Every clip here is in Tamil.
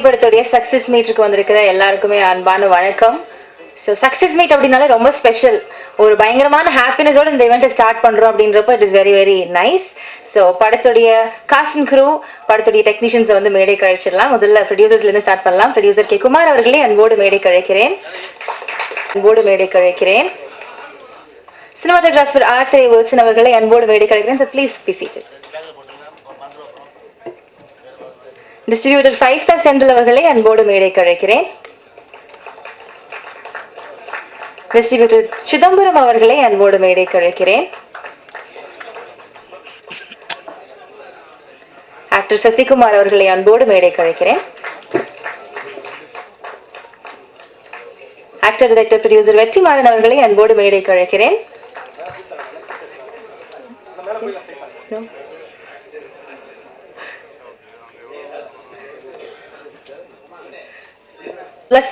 படத்துடைய சக்சஸ் மீட்டுக்கு வந்திருக்கிற எல்லாருக்குமே அன்பான வணக்கம். ஸோ சக்சஸ் மீட் அப்படின்னாலே ரொம்ப ஸ்பெஷல். ஒரு பயங்கரமான ஹாப்பினஸோட இந்த இவெண்ட்டை ஸ்டார்ட் பண்ணுறோம் அப்படின்றப்ப it is very very nice. So படத்துடைய காஸ்ட் அண்ட் க்ரூ, படத்துடைய டெக்னீஷியன்ஸை வந்து மேடை கழிச்சிடலாம். முதல்ல ப்ரொடியூசர்ஸ்லேருந்து ஸ்டார்ட் பண்ணலாம். ப்ரொடியூசர் கே குமார் அவர்களே அன்போடு மேடை கழிக்கிறேன். சினிமாட்டோகிராஃபர் ஆர்த்தே வில்சன் அவர்களை அன்போடு மேடை கழிக்கிறேன். So please be seated. Distributor 5 star Senthil அவர்களை அன்போடு மேடை கழிக்கிறேன். டிஸ்ட்ரிபியூட்டர் சிதம்பரம் அவர்களை அன்போடு மேடை கழிக்கிறேன். ஆக்டர் சசிகுமார் அவர்களை அன்போடு மேடை கழிக்கிறேன். ஆக்டர் டைரக்டர் ப்ரொடியூசர் வெற்றிமாறன் அவர்களை அன்போடு மேடை கழிக்கிறேன்.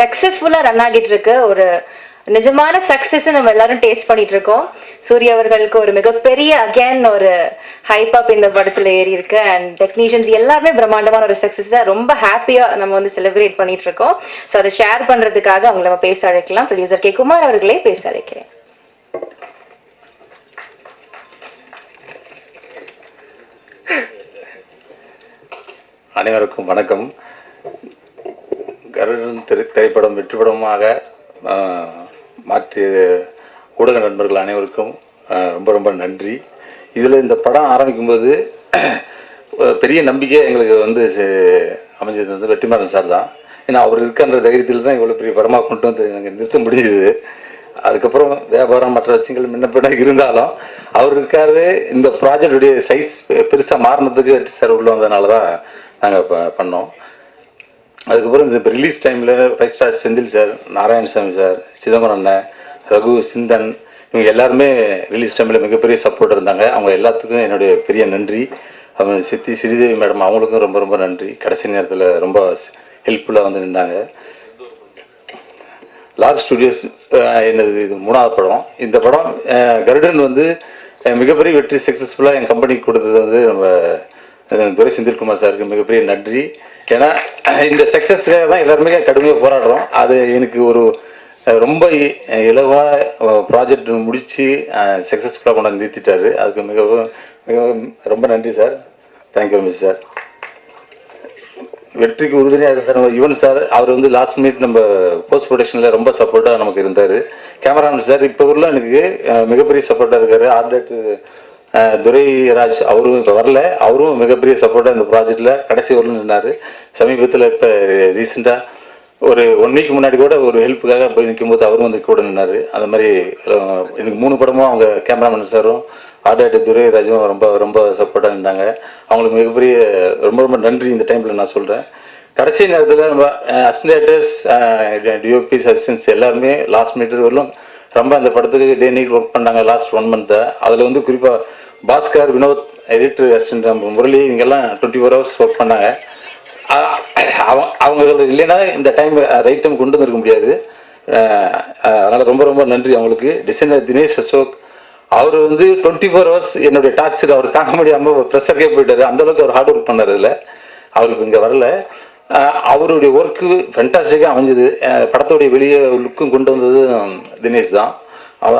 சக்சஸ்ஃபுல்லா ரன் ஆகிட்டு இருக்கு. ஒரு நிஜமான சக்சஸ் நம்ம எல்லாரும் டேஸ்ட் பண்ணிட்டு இருக்கோம். சூர்யா அவர்களுக்கு ஒரு மிகப்பெரிய அகேன் ஒரு ஹைப் அப் இந்த படத்துல ஏறி இருக்கு. அண்ட் டெக்னீஷியன்ஸ் எல்லாருமே பிரம்மாண்டமான ஒரு சக்சஸா ரொம்ப ஹாப்பியா நம்ம வந்து செலிப்ரேட் பண்ணிட்டு இருக்கோம். ஸோ அதை ஷேர் பண்றதுக்காக அவங்களை நம்ம பேச அழைக்கலாம். ப்ரொடியூசர் கே குமார் அவர்களே பேச அழைக்கிறேன். அனைவருக்கும் வணக்கம். கருடன் திரைப்படம் வெற்றிப்படமாக மாற்றிய ஊடக நண்பர்கள் அனைவருக்கும் ரொம்ப ரொம்ப நன்றி. இதில் இந்த படம் ஆரம்பிக்கும்போது பெரிய நம்பிக்கை எங்களுக்கு வந்து அமைஞ்சது வந்து வெற்றிமாறன் சார் தான். ஏன்னா அவர் இருக்கின்ற தைரியத்தில் தான் இவ்வளோ பெரிய படமாக கொண்டு வந்து நாங்கள் நிறுத்த முடிஞ்சது. அதுக்கப்புறம் வியாபாரம் மற்ற விஷயங்கள் முன்னப்பின இருந்தாலும் அவர் இருக்காது. இந்த ப்ராஜெக்டுடைய சைஸ் பெருசாக மாறினதுக்கு வெற்றி சார் உள்ள வந்ததுனால தான் நாங்கள் பண்ணோம். அதுக்கப்புறம் இந்த ரிலீஸ் டைமில் 5 star Senthil sir, Narayanasamy sir, Chidambaram அண்ணன், ரகு, சிந்தன், இவங்க எல்லாருமே ரிலீஸ் டைமில் மிகப்பெரிய சப்போர்ட் இருந்தாங்க. அவங்க எல்லாத்துக்கும் என்னுடைய பெரிய நன்றி. அவங்க சித்தி ஸ்ரீதேவி மேடம் அவங்களுக்கும் ரொம்ப ரொம்ப நன்றி. கடைசி நேரத்தில் ரொம்ப ஹெல்ப்ஃபுல்லாக வந்து நின்றாங்க. லார்ஜ் ஸ்டுடியோஸ் என்னது இது 3வது படம். இந்த படம் கருடன் வந்து மிகப்பெரிய வெற்றி சக்ஸஸ்ஃபுல்லாக என் கம்பெனிக்கு கொடுத்தது வந்து நம்ம துரை செந்தில்குமார் சாருக்கு மிகப்பெரிய நன்றி. ஏன்னா இந்த சக்ஸஸ்க்காக தான் எல்லாருமே கடுமையாக போராடுறோம். அது எனக்கு ஒரு ரொம்ப இலவாக ப்ராஜெக்ட் முடித்து சக்ஸஸ்ஃபுல்லாக கொண்டாந்து நிறுத்திட்டாரு. அதுக்கு மிகவும் மிகவும் ரொம்ப நன்றி சார். Thank you miss sir. வெற்றிக்கு உறுதுணையாக இருந்தார் யுவன் சார். அவர் வந்து லாஸ்ட் மினிட் நம்ம போஸ்ட் ப்ரொடக்ஷனில் ரொம்ப சப்போர்ட்டாக நமக்கு இருந்தார். கேமராமேன் சார் இப்போ ஊரில் எனக்கு மிகப்பெரிய சப்போர்ட்டாக இருக்கார். ஆர்டேட்டு துரைராஜ் அவரும் இப்போ வரல. அவரும் மிகப்பெரிய சப்போர்ட்டாக இந்த ப்ராஜெக்டில் கடைசி வரலும் நின்னார். சமீபத்தில் இப்போ ரீசெண்டாக ஒரு 1 வீக் முன்னாடி கூட ஒரு ஹெல்ப்புக்காக போய் நிற்கும்போது அவரும் வந்து கூட நின்னார். அந்த மாதிரி எனக்கு 3 படமும் அவங்க கேமராமேன் சாரும் ஆர்டேட்டு துரைராஜும் ரொம்ப ரொம்ப சப்போர்ட்டாக இருந்தாங்க. அவங்களுக்கு மிகப்பெரிய ரொம்ப ரொம்ப நன்றி இந்த டைமில் நான் சொல்கிறேன். கடைசி நேரத்தில் நம்ம அசிஸ்டன்டர்ஸ், டிஓபிஸ், அசிஸ்டன்ஸ் எல்லாருமே லாஸ்ட் மினிட் வரலும் ரொம்ப அந்த படத்துக்கு டே நைட் ஒர்க் பண்ணாங்க லாஸ்ட் 1 மந்த்தை. அதில் வந்து குறிப்பாக பாஸ்கர், வினோத், எடிட்டர் அசிஸ்டன்ட் முரளி இவங்கெல்லாம் 24 ஹவர்ஸ் ஒர்க் பண்ணாங்க. அவங்க இல்லைன்னா இந்த டைம் ரைட் டைம் கொண்டு வந்துருக்க முடியாது. அதனால் ரொம்ப ரொம்ப நன்றி அவங்களுக்கு. டிசைனர் தினேஷ் அசோக் அவர் வந்து 24 ஹவர்ஸ் என்னுடைய டார்ச்சர் அவர் தாங்க முடியாமல் ப்ரெஷருக்கே போயிட்டார். அந்தளவுக்கு அவர் ஹார்ட் ஒர்க் பண்ணார். இதில் அவருக்கு இங்கே வரல. அவருடைய ஒர்க்கு ஃபென்டாஸ்டிக்காக அமைஞ்சது. படத்துடைய வெளியே லுக்கும் கொண்டு வந்தது தினேஷ் தான்.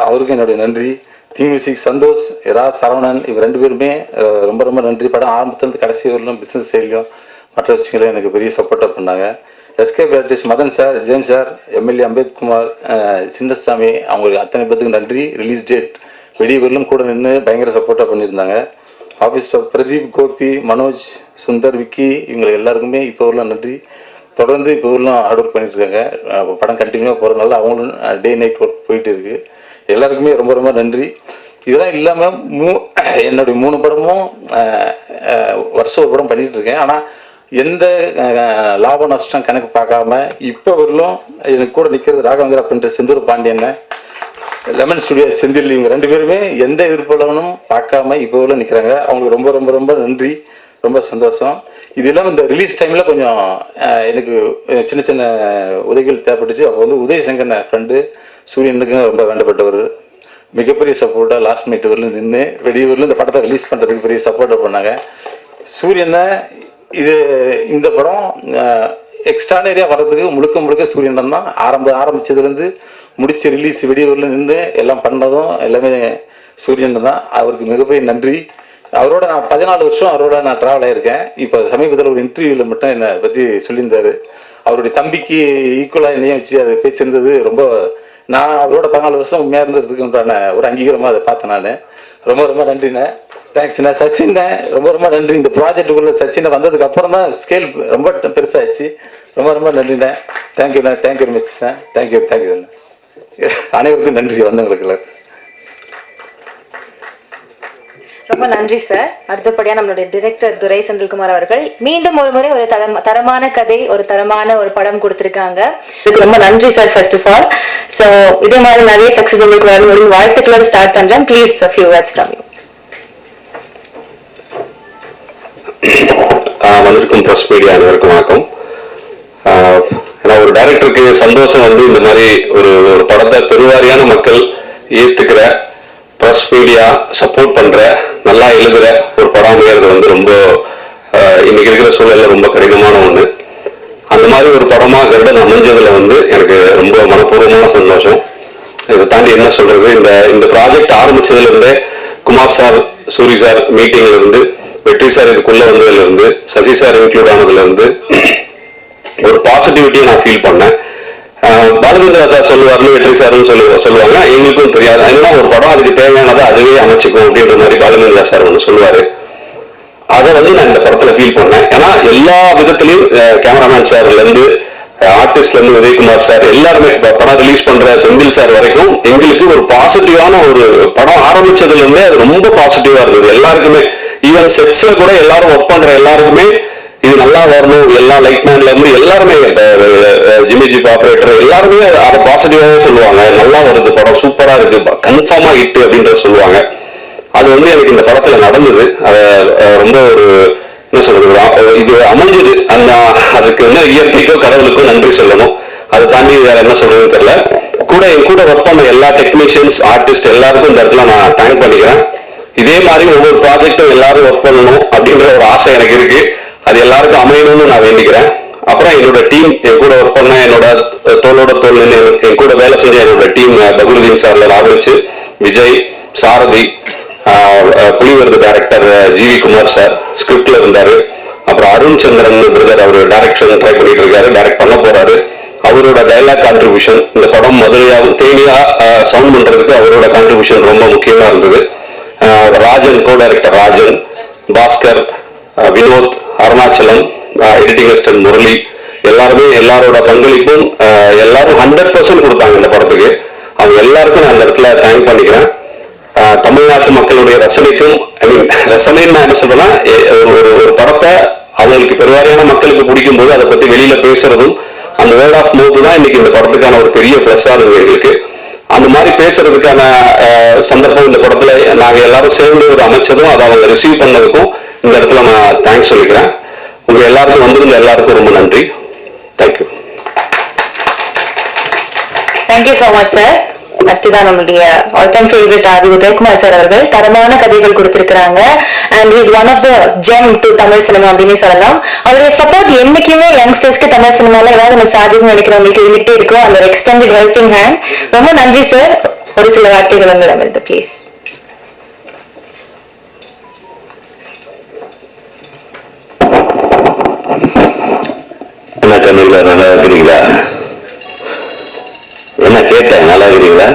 அவருக்கும் என்னுடைய நன்றி. தீம் மியூசிக் சந்தோஷ், சரவணன் இவங்க 2 பேருமே ரொம்ப ரொம்ப நன்றி. படம் ஆரம்பத்துலேருந்து கடைசி வரலும் பிஸ்னஸ் சைட்லையும் மற்ற விஷயங்களும் எனக்கு பெரிய சப்போர்ட்டாக பண்ணாங்க. SK artist Madan sir, James sir, MLA Ambethkumar, Chinnasamy அவங்களுக்கு அத்தனை பேருக்கு நன்றி. ரிலீஸ் டேட் வெடி வரலும் கூட நின்று பயங்கர சப்போர்ட்டாக பண்ணியிருந்தாங்க. ஆஃபீஸ் ஆஃப் பிரதீப், கோபி, மனோஜ், சுந்தர், விக்கி இவங்க எல்லாருக்குமே இப்போ வரலாம் நன்றி. தொடர்ந்து இப்போ வரலாம் ஹார்ட் ஒர்க் பண்ணிட்டு இருக்காங்க. படம் கண்டினியூவாக போகிறதுனால அவங்களும் டே நைட் ஒர்க் போயிட்டு இருக்குது. எல்லாருக்குமே ரொம்ப ரொம்ப நன்றி. இதெல்லாம் இல்லாமல் என்னுடைய 3 படமும் வருஷம் ஒரு படம் பண்ணிகிட்டு இருக்கேன். ஆனால் எந்த லாப நஷ்டம் கணக்கு பார்க்காம இப்போ வரலும் எனக்கு கூட நிற்கிறது ராகவேந்திரா அப்படின்ற செந்தூர் பாண்டியன், லெமன் ஸ்டுடியோ செந்தில் இவங்க 2 பேருமே எந்த எதிர்ப்புலனும் பார்க்காம இப்போ வரலும் நிற்கிறாங்க. அவங்களுக்கு ரொம்ப ரொம்ப ரொம்ப நன்றி. ரொம்ப சந்தோஷம். இது இல்லாமல் இந்த ரிலீஸ் டைமில் கொஞ்சம் எனக்கு சின்ன சின்ன உதவிகள் தேவைப்பட்டுச்சு. அப்போ வந்து உதயசங்கர் ஃப்ரெண்டு சூரியனுக்கும் ரொம்ப வேண்டப்பட்டவர். மிகப்பெரிய சப்போர்ட்டாக லாஸ்ட் மினிட் வரலும் நின்று வெளியூரில் இந்த படத்தை ரிலீஸ் பண்ணுறதுக்கு பெரிய சப்போர்ட்டாக பண்ணாங்க. சூரியனை இது இந்த படம் எக்ஸ்ட்ரானரியாக வர்றதுக்கு முழுக்க முழுக்க சூரியன் தான். ஆரம்பிச்சதுலேருந்து முடிச்சு ரிலீஸ் வெளியூரில் நின்று எல்லாம் பண்ணதும் எல்லாமே சூரியன் தான். அவருக்கு மிகப்பெரிய நன்றி. அவரோட நான் 14 வருஷம் அவரோட நான் ட்ராவல் ஆகியிருக்கேன். இப்போ சமீபத்தில் ஒரு இன்டர்வியூவில் மட்டும் என்னை பற்றி சொல்லியிருந்தார். அவருடைய தம்பிக்கு ஈக்குவலாக என்னையும் வச்சு அதை பேசியிருந்தது ரொம்ப, நான் அவரோட 14 வருஷம் உண்மையாக இருந்ததுக்கு உண்டான ஒரு அங்கீகாரமாக அதை பார்த்தேன். நான் ரொம்ப ரொம்ப நன்றிண்ணே, தேங்க்ஸ்ண்ணே. சச்சின்ண்ணே ரொம்ப ரொம்ப நன்றி. இந்த ப்ராஜெக்டுக்குள்ளே சச்சினை வந்ததுக்கு அப்புறம் தான் ஸ்கேல் ரொம்ப பெருசாகிடுச்சு. ரொம்ப ரொம்ப நன்றிண்ணே. தேங்க்யூண்ணே, தேங்க்யூ வெரி மச்ண்ணே. தேங்க்யூண்ணே. அனைவருக்கும் நன்றி வந்தவங்களுக்கு. ரொம்ப நன்றி சார். அடுத்தபடியா நம்மளுடைய டைரக்டர் துரை செந்தில்குமார் அவர்கள் மீண்டும் ஒரு முறை ஒரு தரமான கதை, ஒரு தரமான ஒரு படம் கொடுத்திருக்காங்க. இதுக்கு ரொம்ப நன்றி sir. First of all, so இதே மாதிரி நிறைய சக்சஸ் உங்களுக்கு வரணும் வாழ்த்துக்களோட ஸ்டார்ட் பண்றேன். Please a few words from you. வந்திருக்கும் பிரஸ் மீடியா அனைவருக்கும் வணக்கம். ஏன்னா ஒரு டைரக்டருக்கு சந்தோஷம் வந்து இந்த மாதிரி ஒரு படத்தை பெருவாரியான மக்கள் ஏத்துக்கிற, பிரஸ் மீடியா சப்போர்ட் பண்ற, நல்லா எழுதுற ஒரு படம் அமைகிறது வந்து ரொம்ப இன்னைக்கு இருக்கிற சூழல்ல ரொம்ப கடினமான ஒண்ணு. அந்த மாதிரி ஒரு படமா கருடன் அமைஞ்சதுல வந்து எனக்கு ரொம்ப மனப்பூர்வமான சந்தோஷம். இதை தாண்டி என்ன சொல்றது, இந்த ப்ராஜெக்ட் ஆரம்பிச்சதுல இருந்தே குமார் சார், சூரி சார் மீட்டிங்ல இருந்து, வெற்றி சார் இதுக்குள்ள வந்ததுல இருந்து, சசி சார் இன்க்ளூட் ஆனதுல இருந்து ஒரு பாசிட்டிவிட்டியை நான் ஃபீல் பண்ணேன். பாலச்சந்திரா சார் சொல்லுவார்னு, வெற்றி சார்னு சொல்லுவாங்க. எங்களுக்கும் தெரியாது, ஏன்னா ஒரு படம் அதுக்கு தேவையானதை அதுவே அமைச்சுக்கும் அப்படின்ற மாதிரி பாலச்சந்திரா சார் ஒன்று சொல்லுவாரு. அதை வந்து நான் இந்த படத்துல ஃபீல் பண்ணேன். ஏன்னா எல்லா விதத்திலையும் கேமராமேன் சார்ல இருந்து, ஆர்டிஸ்ட்ல இருந்து உதயகுமார் சார், எல்லாருமே படம் ரிலீஸ் பண்ற செந்தில் சார் வரைக்கும் எங்களுக்கு ஒரு பாசிட்டிவான ஒரு படம் ஆரம்பிச்சதுல இருந்தே அது ரொம்ப பாசிட்டிவா இருந்தது எல்லாருக்குமே. ஈவன் செட்ஸ்ல கூட எல்லாரும் ஒர்க் பண்ற எல்லாருக்குமே இது நல்லா வரணும், எல்லா லைட்மேன்ல இருந்து எல்லாருமே, ஜிமிஜி ஆபரேட்டர் எல்லாருமே அதை பாசிட்டிவாவே சொல்லுவாங்க. நல்லா வருது படம், சூப்பரா இருக்கு, கன்ஃபார்மா ஹிட் அப்படின்றத சொல்லுவாங்க. அது வந்து எனக்கு இந்த படத்துல நடந்தது. ரொம்ப ஒரு என்ன சொல்றது, இது அமைஞ்சது. அதுக்கு வந்து இயற்கைக்கோ கடவுளுக்கோ நன்றி சொல்லணும். அதை தாண்டி வேற என்ன சொல்றதுன்னு தெரியல. என் கூட ஒர்க் பண்ண எல்லா டெக்னீஷியன்ஸ், ஆர்டிஸ்ட் எல்லாருக்கும் இந்த இடத்துல நான் தேங்க் பண்ணிக்கிறேன். இதே மாதிரி ஒவ்வொரு ப்ராஜெக்டும் எல்லாரும் ஒர்க் பண்ணணும் அப்படின்ற ஒரு ஆசை எனக்கு இருக்கு. அது எல்லாருக்கும் அமையணும்னு நான் வேண்டிக்கிறேன். அப்புறம் என்னோட டீம், என் கூட ஒர்க் பண்ண, என்னோட தோளோட தோல் என் கூட வேலை செஞ்ச என்னோட டீம், பகுருதீன் சார்ல ஆரம்பிச்சு விஜய், சாரதி, புலிவரது டைரக்டர் ஜிவி குமார் சார் ஸ்கிரிப்ட்ல இருந்தாரு. அப்புறம் அருண் சந்திரன் பிரதர், அவர் டைரக்ஷன் ட்ரை பண்ணிட்டு இருக்காரு, டைரக்ட் பண்ண போறாரு. அவரோட டைலாக் கான்ட்ரிபியூஷன், இந்த படம் முதலியாவும் தேனியா சவுண்ட் பண்றதுக்கு அவரோட கான்ட்ரிபியூஷன் ரொம்ப முக்கியமா இருந்தது. Rajan, co director Rajan, Bhaskar, Vinod, Arunachalam, editing assistant Murali, எல்லாருமே எல்லாரோட பங்களிப்பும் எல்லாரும் 100% கொடுத்தாங்க இந்த படத்துக்கு. அவங்க எல்லாருக்கும் நான் அந்த இடத்துல தேங்க் பண்ணிக்கிறேன். தமிழ்நாட்டு மக்களுடைய ரசனைக்கும், ரசனைன்னு நான் என்ன சொல்றேன்னா, ஒரு படத்தை அவங்களுக்கு பெருவாரியான மக்களுக்கு பிடிக்கும் போது அதை பத்தி வெளியில பேசுறதும், அந்த வேர்ட் ஆஃப் மவுத் தான் இன்னைக்கு இந்த படத்துக்கான ஒரு பெரிய பிளஸ்ஸா இருந்தது எங்களுக்கு. அந்த மாதிரி பேசுறதுக்கான சந்தர்ப்பம் இந்த படத்துல நாங்க எல்லாரும் சேர்ந்து ஒரு அமைச்சதும் அதை அவங்க ரிசீவ் பண்ணதுக்கும் இந்த இடத்துல நான் தேங்க்ஸ் சொல்லிக்கிறேன். உங்க எல்லாருக்கும் வந்திருந்த எல்லாருக்கும் ரொம்ப நன்றி. Thank you. Thank you so much sir. அடுத்ததான் நம்மளுடைய all time favourite R Udhayakumar sir அவர்கள் தரமான கதைகள் கொடுத்திருக்கிறாங்க. And is one of the gem to Tamil cinema அப்படின்னு சொல்லலாம். அவருடைய சப்போர்ட் என்னைக்குமே யங்ஸ்டர்ஸ்க்கு தமிழ் சினிமால ஏதாவது நம்ம சாதிக்கணும்னு நினைக்கிறவங்களுக்கு இருந்துகிட்டே இருக்கும். அந்த ஒரு எக்ஸ்டெண்டட் ஹெல்பிங் ஹேண்ட். ரொம்ப நன்றி சார். ஒரு சில வார்த்தைகள் வந்து ப்ளீஸ். என்ன கண்ணுங்களா, நல்லா இருக்கிறீங்களா? என்ன கேட்டேன், நல்லா இருக்கிறீங்களா?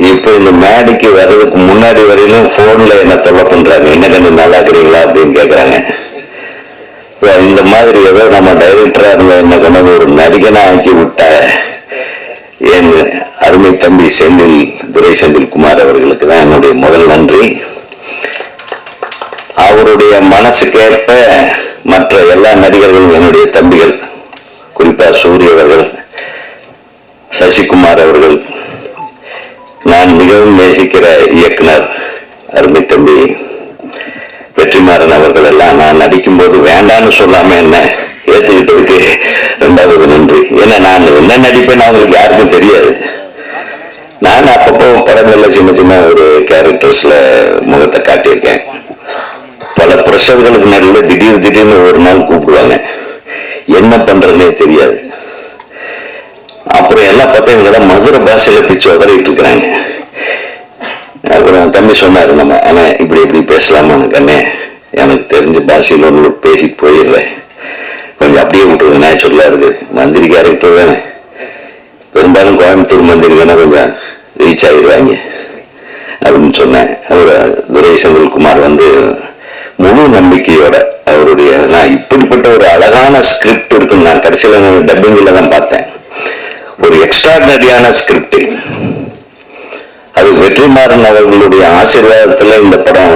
இப்ப இந்த மேடைக்கு வர்றதுக்கு முன்னாடி வரையிலும் போன்ல என்ன தொல்லை பண்றாங்க, என்ன கண்ணு நல்லா இருக்கிறீங்களா அப்படின்னு கேக்குறாங்க. இந்த மாதிரி ஏதோ நம்ம டைரக்டரா இருந்த என்ன கண்ணு ஒரு நடிகனா ஆக்கி விட்ட என் அருமை தம்பி துரை செந்தில்குமார் அவர்களுக்கு தான் என்னுடைய முதல் நன்றி. அவருடைய மனசுக்கேற்ப மற்ற எல்லா நடிகர்களும் என்னுடைய தம்பிகள், குறிப்பா சூரிய அவர்கள், சசிகுமார் அவர்கள், நான் மிகவும் நேசிக்கிற இயக்குனர் அருமை தம்பி வெற்றிமாறன் அவர்கள் எல்லாம் நான் நடிக்கும் போது வேண்டான்னு சொல்லாம என்ன ஏத்துக்கிட்டதுக்கு 2வது நன்றி. ஏன்னா நான் என்ன நடிப்பேன்னு அவங்களுக்கு யாருக்கும் தெரியாது. நான் அப்பப்போ படங்கள்ல சின்ன சின்ன ஒரு கேரக்டர்ஸ்ல முகத்தை காட்டியிருக்கேன். ப்ரெஷர்களுக்கு நடுவில் திடீர்னு ஒரு நாள் கூப்பிடுவாங்க, என்ன பண்றதுன்னே தெரியாது. அப்புறம் எல்லாம் பார்த்தா இவங்கெல்லாம் மதுரை பாஷையில பிச்சு உதறிட்டு இருக்கிறாங்க. அப்புறம் தம்பி சொன்னாரு, நம்ம ஆனா இப்படி பேசலாமான்னு கண்ணே, எனக்கு தெரிஞ்ச பாஷையில் ஒன்று பேசிட்டு போயிடுறேன், கொஞ்சம் அப்படியே விட்டுருங்க, நான் சொல்ல இருக்கு மந்திரி கேரக்டர் தானே, பெரும்பாலும் கோயம்புத்தூர் மந்திரி வேணா கொஞ்சம் ரீச் ஆகிடுவாங்க அப்படின்னு சொன்னேன். அவர் துரை செந்தில்குமார் முழு நம்பிக்கையோட அவருடைய, நான் இப்படிப்பட்ட ஒரு அழகான ஸ்கிரிப்ட் இருக்குன்னு நான் கடைசியில் டப்பிங்ல தான் பார்த்தேன். ஒரு எக்ஸ்ட்ராடனரியான ஸ்கிரிப்ட், அது வெற்றிமாறன் அவர்களுடைய ஆசீர்வாதத்துல இந்த படம்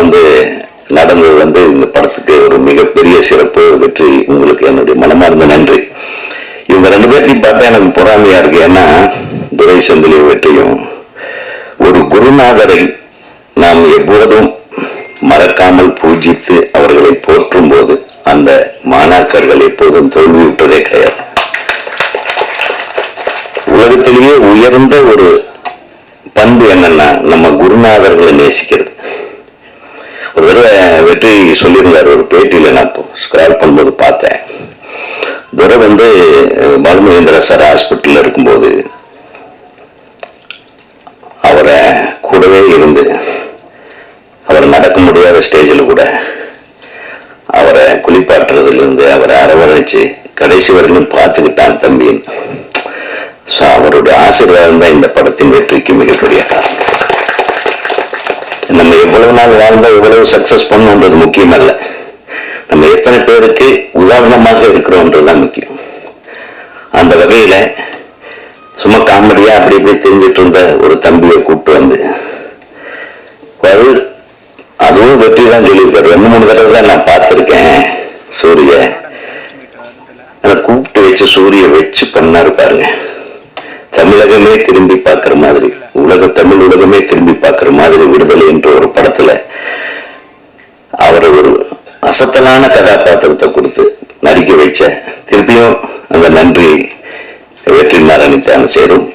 நடந்தது இந்த படத்துக்கு ஒரு மிகப்பெரிய சிறப்பு. வெற்றி, உங்களுக்கு என்னுடைய மனமார்ந்த நன்றி. இவங்க 2 பேர்த்தையும் பார்த்தா எனக்கு பொறாமையா இருக்கு. ஏன்னா துரை செந்திலும் வெற்றியும் ஒரு குருநாதரை நாம் எப்பொழுதும் மறக்காமல் பூஜித்து அவர்களை போற்றும் போது அந்த மாணாக்கர்கள் எப்போதும் தோல்வியுற்றதே கிடையாது. உலகத்திலேயே உயர்ந்த ஒரு பண்பு என்னன்னா நம்ம குருநாதர்களை நேசிக்கிறது. ஒரு தடவை வெற்றி சொல்லியிருந்தார் ஒரு பேட்டியில, நான் ஸ்கிரால் பண்ணும்போது பார்த்தேன். துரை பாலுமகேந்திர சார் ஹாஸ்பிட்டல்ல இருக்கும்போது அவரை கூடவே இருந்து, அவர் நடக்க முடியாத ஸ்டேஜில் கூட அவரை குளிப்பாட்டுறதுலேருந்து அவரை அரவணைச்சு கடைசி வரைக்கும் பார்த்துக்கிட்டான் தம்பின்னு. ஸோ அவருடைய ஆசீர்வாதம் தான் இந்த படத்தின் வெற்றிக்கு மிகப்பெரிய காரணம். நம்ம எவ்வளவு நாள் வாழ்ந்தா எவ்வளவு சக்சஸ் பண்ணணுன்றது முக்கியம் அல்ல, நம்ம எத்தனை பேருக்கு உதாரணமாக இருக்கிறோன்றதுதான் முக்கியம். அந்த வகையில சும்மா காமெடியா அப்படி இப்படி தெரிஞ்சிட்டு இருந்த ஒரு தம்பியை கூப்பிட்டு அதுவும் வெற்றி தான் சொல்லியிருக்காரு. 2-3 தடவை தான் நான் பார்த்திருக்கேன் சூரிய. கூப்பிட்டு வச்சு சூரிய வச்சு பண்ணாரு பாருங்க. தமிழகமே திரும்பி பார்க்கிற மாதிரி, தமிழ் உலகமே திரும்பி பார்க்கிற மாதிரி விடுதலை என்ற ஒரு படத்துல அவரை ஒரு அசத்தலான கதாபாத்திரத்தை கொடுத்து நடிக்க வச்ச. திருப்பியும் அந்த நன்றி வெற்றிமாறன் சேரும்.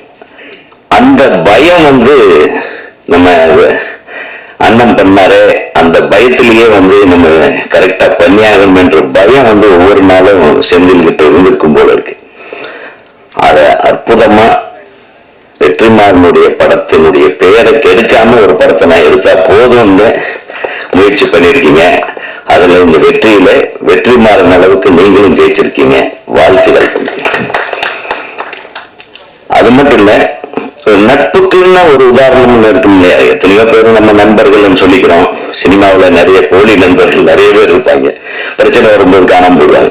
அந்த பயம் நம்ம அண்ணன் பண்ணாரே, அந்த பயத்திலேயே நம்ம கரெக்டா பண்ணியாகணும் என்ற பயம் ஒவ்வொரு நாளும் செந்தில்கிட்ட இருந்திருக்கும் போல இருக்கு. அத அற்புதமா வெற்றிமாறனுடைய படத்தினுடைய பெயரை கெடுக்காம ஒரு படத்தை நான் எடுத்தா போதும்னு முயற்சி பண்ணிருக்கீங்க. அதுல இந்த வெற்றியில வெற்றிமாறன் அளவுக்கு நீங்களும் ஜெயிச்சிருக்கீங்க. வாழ்த்துக்கள். அது மட்டும் இல்ல, நட்புக்குன்னா ஒரு உதாரணம் இருக்கும் இல்லையா? எத்தனையோ பேர் நம்ம நண்பர்கள் சொல்லிக்கிறோம். சினிமாவில் நிறைய போலி நண்பர்கள் நிறைய பேர் இருப்பாங்க. பிரச்சனை வரும்போது காணாம போடுவாங்க.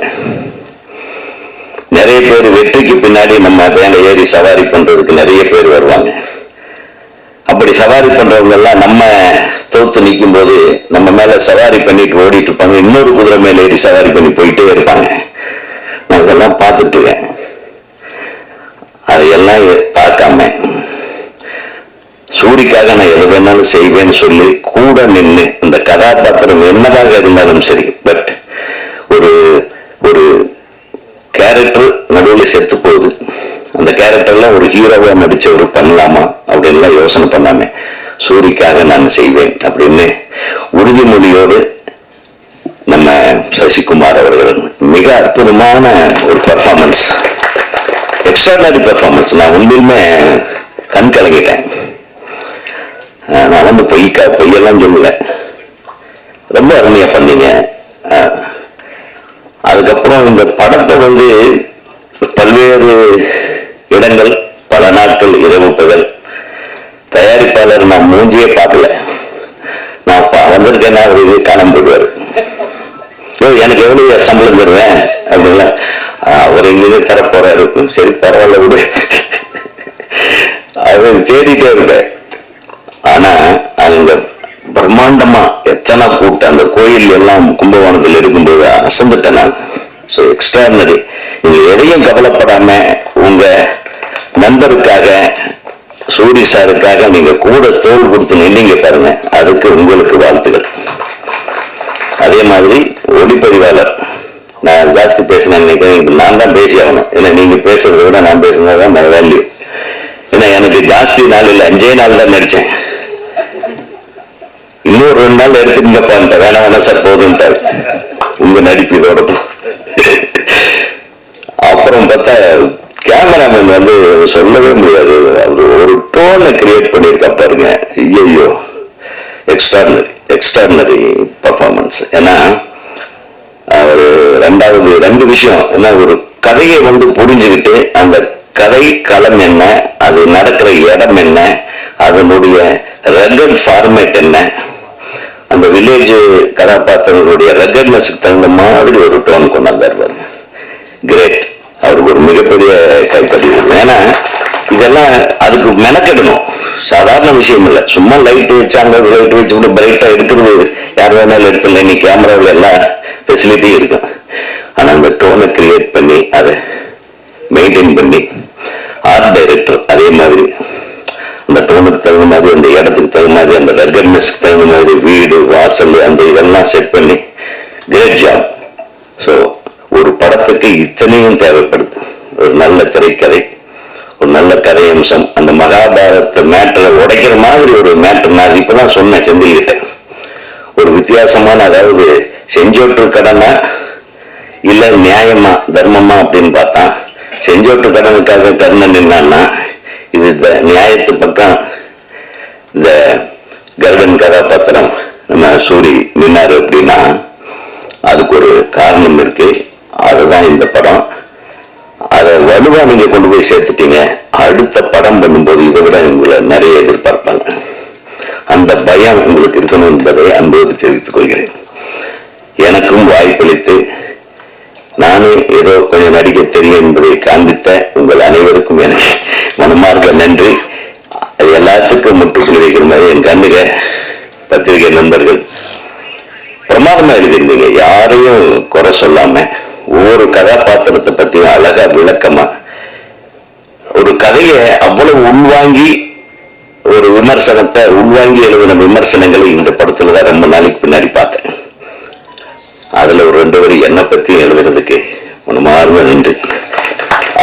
நிறைய பேர் வெற்றிக்கு பின்னாடி நம்ம மேல ஏறி சவாரி பண்றதுக்கு நிறைய பேர் வருவாங்க. அப்படி சவாரி பண்றவங்க எல்லாம் நம்ம தோத்து நிற்கும் போது நம்ம மேல சவாரி பண்ணிட்டு ஓடிட்டு இருப்பாங்க. இன்னொரு குதிரை மேல ஏறி சவாரி பண்ணி போயிட்டே இருப்பாங்க. நான் இதெல்லாம் பார்த்துட்டு இருக்கேன். அதையெல்லாம் பார்க்காம சூரிக்காக நான் எது வேணாலும் செய்வேன்னு சொல்லி கூட நின்று இந்த கதாபாத்திரம் என்னதாக இருந்தாலும் சரி, பட் ஒரு ஒரு கேரக்டர் நடுவில் செத்து போகுது, அந்த கேரக்டர்லாம் ஒரு ஹீரோவா நடிச்சவர் பண்ணலாமா அப்படின்லாம் யோசனை பண்ணாம சூரிக்காக நான் செய்வேன் அப்படின்னு உறுதிமொழியோடு நம்ம சசிகுமார் அவர்கள் மிக அற்புதமான ஒரு பெர்ஃபார்மன்ஸ், எக்ஸ்ட்ராடனரி பெர்ஃபார்மன்ஸ். நான் உண்மையுமே கண் கலங்கிட்டேன். நான் பொய்யெல்லாம் சொல்லல, ரொம்ப அருமையா பண்ணீங்க. அதுக்கப்புறம் இந்த படத்தை பல்வேறு இடங்கள், பல நாட்கள் இரவு பகல், தயாரிப்பாளர் நான் மூஞ்சியே பார்க்கல. நான் வந்திருக்கேன்னா அவரு காணாம போயிடுவாரு. எனக்கு எவ்வளவு சம்பளம் தருவேன் அப்படின்னா அவர் எங்கே தர போறாரு. சரி பரவாயில்ல விடு, அவர் தேடிட்டே இருப்பேன். ஆனா அந்த பிரம்மாண்டமா எத்தனை கூட்டம், அந்த கோயில் எல்லாம் கும்பகோணத்தில் இருக்கும்போது அசந்துட்டேன் நான். So extraordinary. நீங்க எதையும் கவலைப்படாம உங்க நண்பருக்காக சூரி சாருக்காக நீங்க கூட தோல் கொடுத்து நின்னீங்க பாருங்க, அதுக்கு உங்களுக்கு வாழ்த்துக்கள். அதே மாதிரி ஒளிப்பதிவாளர், நான் ஜாஸ்தி பேசினேன் நினைக்கிறேன், நான் தான் பேசி ஆகணும். ஏன்னா நீங்க பேசுறதை விட நான் பேசுனதான் நான் வேல்யூ. ஏன்னா எனக்கு ஜாஸ்தி நாள் இல்லை, 5 நாள் தான் நடிச்சேன். இன்னொரு நாள் எடுத்துக்கங்கப்பான்ட்ட, வேணாம் சார் போதுன்ட்டாரு. உங்க நடிப்பு இதோட அப்புறம் பார்த்தா கேமராமேன் வந்து சொல்லவே முடியாது, அவர் ஒரு டோனை கிரியேட் பண்ணியிருக்கா பாருங்க. ஐயோ, எக்ஸ்ட்ராடினரி பர்ஃபார்மன்ஸ். ஏன்னா ஒரு ரெண்டு விஷயம், ஏன்னா ஒரு கதையை வந்து புரிஞ்சுக்கிட்டு அந்த கதை களம் என்ன, அது நடக்கிற இடம் என்ன, அதனுடைய ரெகட் ஃபார்மேட் என்ன, அந்த வில்லேஜ் கதாபாத்திரங்களுடைய ரெகட்னஸுக்கு தகுந்த மாதிரி ஒரு டோன் கொண்டாந்தார் பாருங்க. கிரேட். அவருக்கு ஒரு மிகப்பெரிய கைப்பற்றி. ஏன்னா இதெல்லாம் அதுக்கு மெனக்கெடணும், சாதாரண விஷயம் இல்லை. சும்மா லைட் வச்சாங்க, லைட் வச்சு விட்டு பிரைட்டா எடுக்கிறது யார் வேணாலும் எடுத்துல. இன்னைக்கு கேமராவில் எல்லா ஃபெசிலிட்டியும் இருக்கும். ஆனா அந்த டோனை கிரியேட் பண்ணி அதை மெயின்டைன் பண்ணி, ஆர்ட் டைரக்டர் அதே மாதிரி அந்த டோனுக்கு தகுந்த மாதிரி, அந்த இடத்துக்கு தகுந்த மாதிரி, அந்த ரெகட்னஸ்க்கு தகுந்த மாதிரி வீடு வாசல் அந்த இதெல்லாம் செட் பண்ணி கிரேட் ஜாப். ஸோ ஒரு படத்துக்கு இத்தனையும் தேவைப்படுது. ஒரு நல்ல திரைக்கதை, ஒரு நல்ல கதை அம்சம், அந்த மகாபாரத மேட்டரை உடைக்கிற மாதிரி ஒரு மேட்டர். நான் இப்பதான் சொன்னேன் செந்தில்கிட்ட, ஒரு வித்தியாசமான, அதாவது செஞ்சோற்று கடனா இல்ல நியாயமா தர்மமா அப்படின்னு பார்த்தா, செஞ்சோற்று கடனுக்காக கர்ணன் என்னான்னா, இது நியாயத்து பக்கம் இந்த கருடன் கதாபாத்திரம் நம்ம சூரி நின்னாரு அப்படின்னா அதுக்கு ஒரு காரணம் இருக்கு. அதுதான் இந்த படம். அதை வலுவா நீங்க கொண்டு போய் சேர்த்துட்டீங்க. அடுத்த படம் பண்ணும்போது இதை விட உங்களை நிறைய எதிர்பார்ப்பாங்க. அந்த பயம் உங்களுக்கு இருக்கணும் என்பதை அன்போடு தெரிவித்துக் கொள்கிறேன். எனக்கும் வாய்ப்பளித்து நானே ஏதோ கொஞ்சம் நடிக்க தெரியும் என்பதை காண்பித்த உங்கள் அனைவருக்கும் எனக்கு மனமார்ந்த நன்றி. அது எல்லாத்துக்கும் முற்றுப்புள்ளி வைக்கிற மாதிரி என் கண்ணுக பத்திரிகை நண்பர்கள் பிரமாதமா எழுதியிருந்தீங்க. யாரையும் குறை சொல்லாம ஒவ்வொரு கதாபாத்திரத்தை பத்தியும் அழகா விளக்கமா ஒரு கதையை அவ்வளவு உள்வாங்கி, ஒரு விமர்சனத்தை உள்வாங்கி எழுதின விமர்சனங்களை இந்த படத்துலதான் ரொம்ப நாளைக்கு பின்னாடி பார்த்தேன். அதுல ஒரு 2 வரி என்னை பத்தி எழுதுறதுக்கு மனமார்ந்த நன்றி.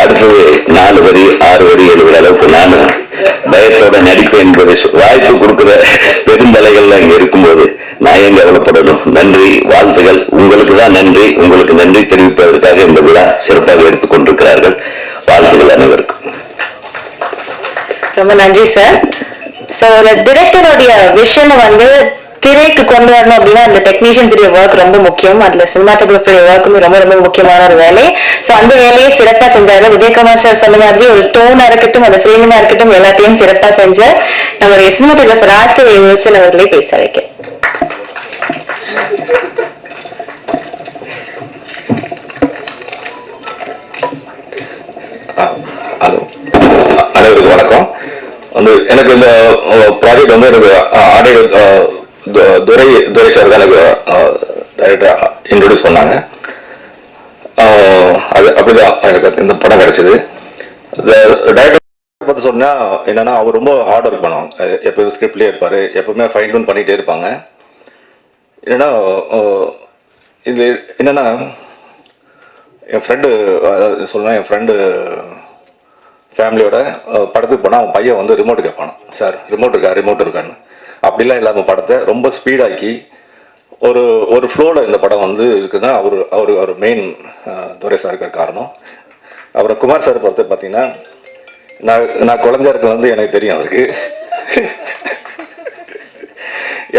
அடுத்தது 4 வரி 6 வரி எழுதுற அளவுக்கு நான் பயத்தோட நடிப்பேன் என்பதை வாய்ப்பு கொடுக்கிற பெருந்தலைகள்ல இங்க இருக்கும்போது நான் ஏன் கவலைப்படணும். நன்றி, வாழ்த்துகள். உங்களுக்கு தான் நன்றி. உங்களுக்கு நன்றி தெரிவிப்பதற்காக இந்த விழா சிறப்பாக எடுத்துக்கொண்டிருக்கிறார்கள். வாழ்த்துக்கள் அனைவருக்கும். ரொம்ப நன்றி சார். ஸோ ஒரு டிரெக்டருடைய விஷனை வந்து திரைக்கு கொண்டு வரணும் அப்படின்னா அந்த டெக்னீஷியன்ஸுடைய ஒர்க் ரொம்ப முக்கியம். அதுல சினிமாட்டோகிராஃபருடைய ஒர்க்குமே ரொம்ப ரொம்ப முக்கியமான ஒரு வேலை. ஸோ அந்த வேலையை சிறப்பா செஞ்சாரு. விஜயகுமார் சார் சொன்ன மாதிரி ஒரு டோனா இருக்கட்டும், அந்த ஃப்ரேமிங்கா இருக்கட்டும், எல்லாத்தையும் சிறப்பா செஞ்ச நம்மளுடைய சினிமாட்டோகிராஃபர் ஆர்த்தி வில்சன் அவர்களே பேச வைக்க. அனைவருக்கும் வணக்கம். வந்து எனக்கு இந்த ப்ராஜெக்ட் வந்து எனக்கு ஆடியோ துரை சார் தான் எனக்கு டைரக்டர் இன்ட்ரோடியூஸ் பண்ணாங்க. அது அப்படிதான் எனக்கு இந்த படம் கிடைச்சது. இந்த டைரக்டர் பற்றி சொன்னால் என்னன்னா, அவர் ரொம்ப ஹார்ட் ஒர்க் பண்ணுவாங்க. எப்போயும் ஸ்கிரிப்ட்லேயே இருப்பார், எப்பவுமே ஃபைன் டூன் பண்ணிகிட்டே இருப்பாங்க. என்னன்னா இது என்னன்னா, என் ஃப்ரெண்டு சொல்லணும், என் ஃப்ரெண்டு ஃபேமிலியோட படத்துக்கு போனால் அவன் பையன் வந்து ரிமோட் கேட்பானோ, சார் ரிமோட் இருக்கான்னு. அப்படிலாம் இல்லாமல் படத்தை ரொம்ப ஸ்பீடாக்கி ஒரு ஃப்ளோவில் இந்த படம் வந்து இருக்குதுன்னா அவர் மெயின் துரை சார் இருக்கிற காரணம். அப்புறம் குமார் சார் பொறுத்து பார்த்தீங்கன்னா, நான் குழந்தையா இருக்கிறது வந்து எனக்கு தெரியும். அவருக்கு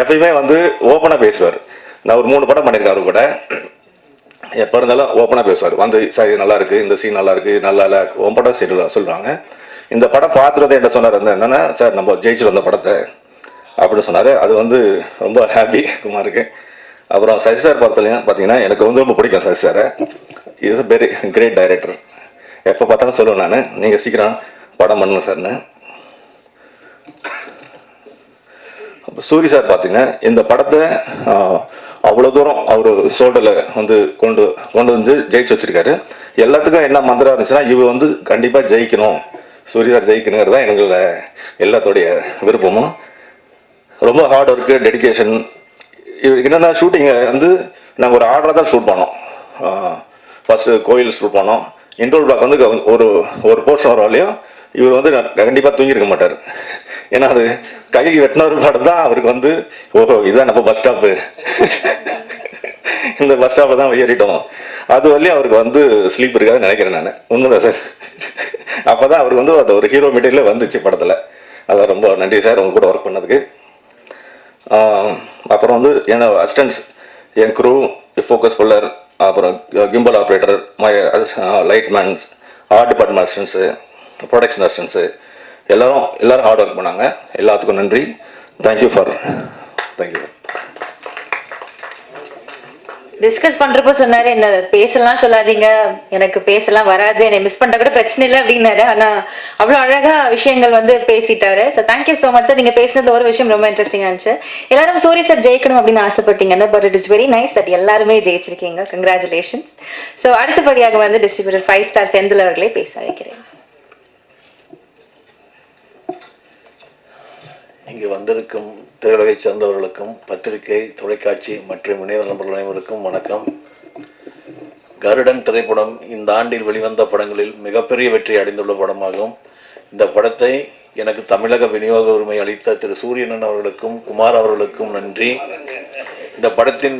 எப்பயுமே வந்து ஓப்பனாக பேசுவார். நான் ஒரு 3 படம் பண்ணியிருக்கேன் அவரு கூட. எப்போ இருந்தாலும் ஓப்பனாக பேசுவார். வந்து சார் இது நல்லா இருக்குது, இந்த சீன் நல்லா இருக்குது, நல்லா இல்லை உன் படம் சீன் சொல்கிறாங்க. இந்த படம் பார்த்துட்டு என்ன சொன்னார் வந்து என்னென்னா, சார் நம்ம ஜெயிச்சு வந்த படத்தை அப்படின்னு சொன்னார். அது வந்து ரொம்ப ஹாப்பி குமாருக்கு. அப்புறம் சசி சார் படத்துலையும் பார்த்தீங்கன்னா எனக்கு வந்து ரொம்ப பிடிக்கும் சசி சாரை. Is very great director. எப்போ பார்த்தாலும் சொல்லுவேன் நான், நீங்கள் சீக்கிரம் படம் பண்ணுங்க சார்னு. சூரி சார் பார்த்தீங்கன்னா இந்த படத்தை அவ்வளோ தூரம் அவர் சோல்டரில் வந்து கொண்டு வந்து ஜெயிச்சு வச்சிருக்காரு. எல்லாத்துக்கும் என்ன மந்திரம் இருந்துச்சுன்னா, இவர் வந்து கண்டிப்பாக ஜெயிக்கணும், சூரிய சார் ஜெயிக்கணுங்கிறது தான் எங்களை எல்லாத்தோடைய விருப்பமும். ரொம்ப ஹார்ட் ஒர்க்கு, டெடிக்கேஷன். இவருக்கு என்னென்னா, ஷூட்டிங்கை வந்து நாங்கள் ஒரு ஆர்டராக தான் ஷூட் பண்ணோம். ஃபஸ்ட்டு கோயில் ஷூட் பண்ணோம். இன்ட்ரோல் பிளாக் வந்து ஒரு போர்ஷன் வர வரையும் இவர் வந்து கண்டிப்பாக தூங்கியிருக்க மாட்டார். ஏன்னா அது கைக்கு வெட்டினவர் படம் தான் அவருக்கு வந்து ஓஹோ இதுதான் நம்ம பஸ் ஸ்டாப்பு, இந்த பஸ் ஸ்டாப்பை தான் ஏறிட்டோம், அது வரலையும் அவருக்கு வந்து ஸ்லீப் இருக்காதுன்னு நினைக்கிறேன் நான். உண்மைதான் சார். அப்போ தான் அவருக்கு வந்து அது ஒரு ஹீரோ மெட்டீரியல் வந்துச்சு படத்தில். அதான் ரொம்ப நன்றி சார் உங்க கூட ஒர்க் பண்ணதுக்கு. அப்புறம் வந்து என் அசிஸ்டன்ஸ், என் குரூ, ஃபோக்கஸ் புல்லர், அப்புறம் gimbal operator, light mans, art department assistants, production assistants எல்லாரும் ஹார்ட் ஒர்க் பண்ணாங்க. எல்லாத்துக்கும் நன்றி. தேங்க்யூ. டிஸ்கஸ் பண்றப்போ சொன்னாரு, என்ன பேசலாம் சொல்லாதீங்க, எனக்கு பேசலாம் வராது, என்னை மிஸ் பண்ற கூட பிரச்சனை இல்லை அப்படின்னாரு. ஆனா அவ்வளவு அழகா விஷயங்கள் வந்து பேசிட்டாரு. So thank you so much sir. நீங்க பேசினது ஒரு விஷயம் ரொம்ப இன்ட்ரெஸ்டிங்கா இருந்துச்சு. எல்லாரும் சூரிய சார் ஜெயிக்கணும் அப்படின்னு ஆசைப்பட்டீங்கன்னா, but it is very nice that எல்லாருமே ஜெயிச்சிருக்கீங்க. கங்க்ராச்சுலேஷன்ஸ். ஸோ அடுத்தபடியாக வந்து டிஸ்ட்ரிபியூட்டர் 5 ஸ்டார் செந்தில் அவர்களே பேச அழைக்கிறேன். இங்கு வந்திருக்கும் திரையுலகை சேர்ந்தவர்களுக்கும் பத்திரிகை, தொலைக்காட்சி மற்றும் இணையதள நண்பர்கள் அனைவருக்கும் வணக்கம். கருடன் திரைப்படம் இந்த ஆண்டில் வெளிவந்த படங்களில் மிகப்பெரிய வெற்றி அடைந்துள்ள படமாகும். இந்த படத்தை எனக்கு தமிழக விநியோக உரிமை அளித்த திரு சூரியனன் அவர்களுக்கும் குமார் அவர்களுக்கும் நன்றி. இந்த படத்தின்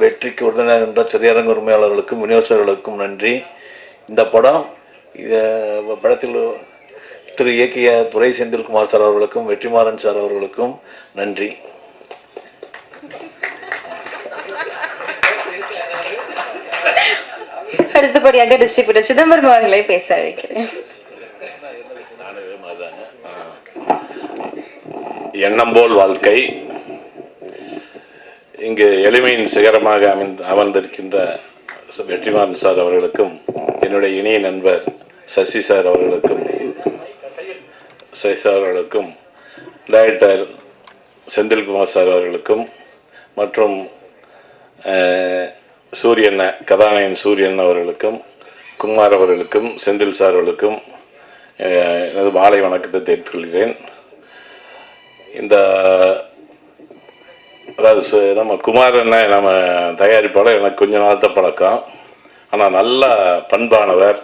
வெற்றிக்கு உறுதுணையாக என்ற திரையரங்க உரிமையாளர்களுக்கும் விநியோகர்களுக்கும் நன்றி. இந்த படத்தில் திரு இயக்கிய துரை செந்தில்குமார் சார் அவர்களுக்கும் வெற்றிமாறன் சார் அவர்களுக்கும் நன்றி. அடுத்தபடியாக டிஸ்ட்ரிபியூட்டர் சிதம்பரம் அவர்களை பேச அழைக்கிறேன். எண்ணம் போல் வாழ்க்கை. இங்கு எளிமையின் சிகரமாக அமர்ந்திருக்கின்ற வெற்றிமாறன் சார் அவர்களுக்கும், என்னுடைய இணைய நண்பர் சசி சார் அவர்களுக்கும், டைரக்டர் செந்தில்குமார் சார் அவர்களுக்கும், மற்றும் கதாநாயகன் சூரியன் அவர்களுக்கும், குமார் அவர்களுக்கும், செந்தில் சார் அவர்களுக்கும் எனது மாலை வணக்கத்தை தெரிவித்துக் கொள்கிறேன். அதாவது நம்ம குமார் நம்ம தயாரிப்பாளர் எனக்கு கொஞ்ச நாளத்த பழக்கம். ஆனால் நல்ல பண்பானவர்,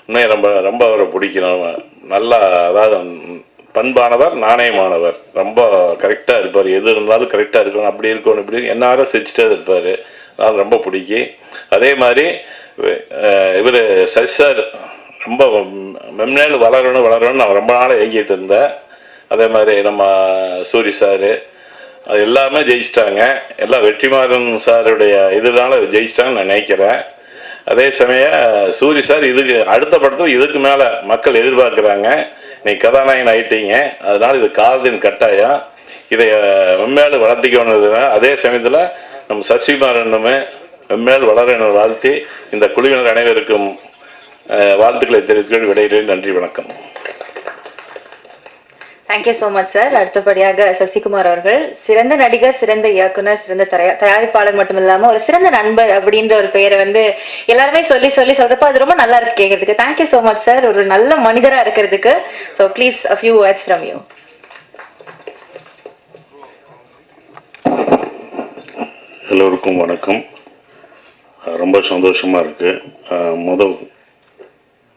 இன்னும் ரொம்ப ரொம்ப அவரை பிடிக்கணும். நல்லா, அதாவது பண்பானவர், நாணயமானவர், ரொம்ப கரெக்டாக இருப்பார். எது இருந்தாலும் கரெக்டாக இருக்கணும், அப்படி இருக்கணும், இப்படி என்னார சிரிச்சுட்டே இருப்பார். அதனால் ரொம்ப பிடிக்கும். அதே மாதிரி இவர் சசி சார் ரொம்ப மெம்மேல் வளரணும்னு நான் ரொம்ப நாள் ஏங்கிட்டு இருந்தேன். அதே மாதிரி நம்ம சூரி சார் அது எல்லாமே ஜெயிச்சிட்டாங்க. எல்லாம் வெற்றிமாறன் சாருடைய இதனால ஜெயிச்சிட்டாங்கன்னு நான் நினைக்கிறேன். அதே சமயம் சூரி சார் இதுக்கு அடுத்த படத்தில் இதுக்கு மேலே மக்கள் எதிர்பார்க்குறாங்க. நீ கதாநாயகன் ஆயிட்டீங்க, அதனால இது காலத்தின் கட்டாயம், இதை மென்மேலும் வளர்த்திக்கணும்னு. அதே சமயத்தில் நம்ம சசிகுமாரனுமே மென்மேல் வளரணும் வாழ்த்தி இந்த குழுவினர் அனைவருக்கும் வாழ்த்துக்களை தெரிவித்துக் விடைகிறேன். நன்றி, வணக்கம். Thank you so much sir. அடுத்தபடியாக சசிகுமார் அவர்கள் சிறந்த நடிகர், சிறந்த இயக்குனர், சிறந்த தயாரிப்பாளர் மட்டும் இல்லாம ஒரு சிறந்த நண்பர் அப்படின்ற ஒரு பெயரை வந்து எல்லாருமே சொல்றப்ப அது ரொம்ப நல்லா இருக்கு கேட்கறதுக்கு. தேங்க்யூ ஸோ மச் சார், ஒரு நல்ல மனிதரா இருக்கிறதுக்கு. So please a few words from you. எல்லோருக்கும் வணக்கம். ரொம்ப சந்தோஷமா இருக்கு. முதல்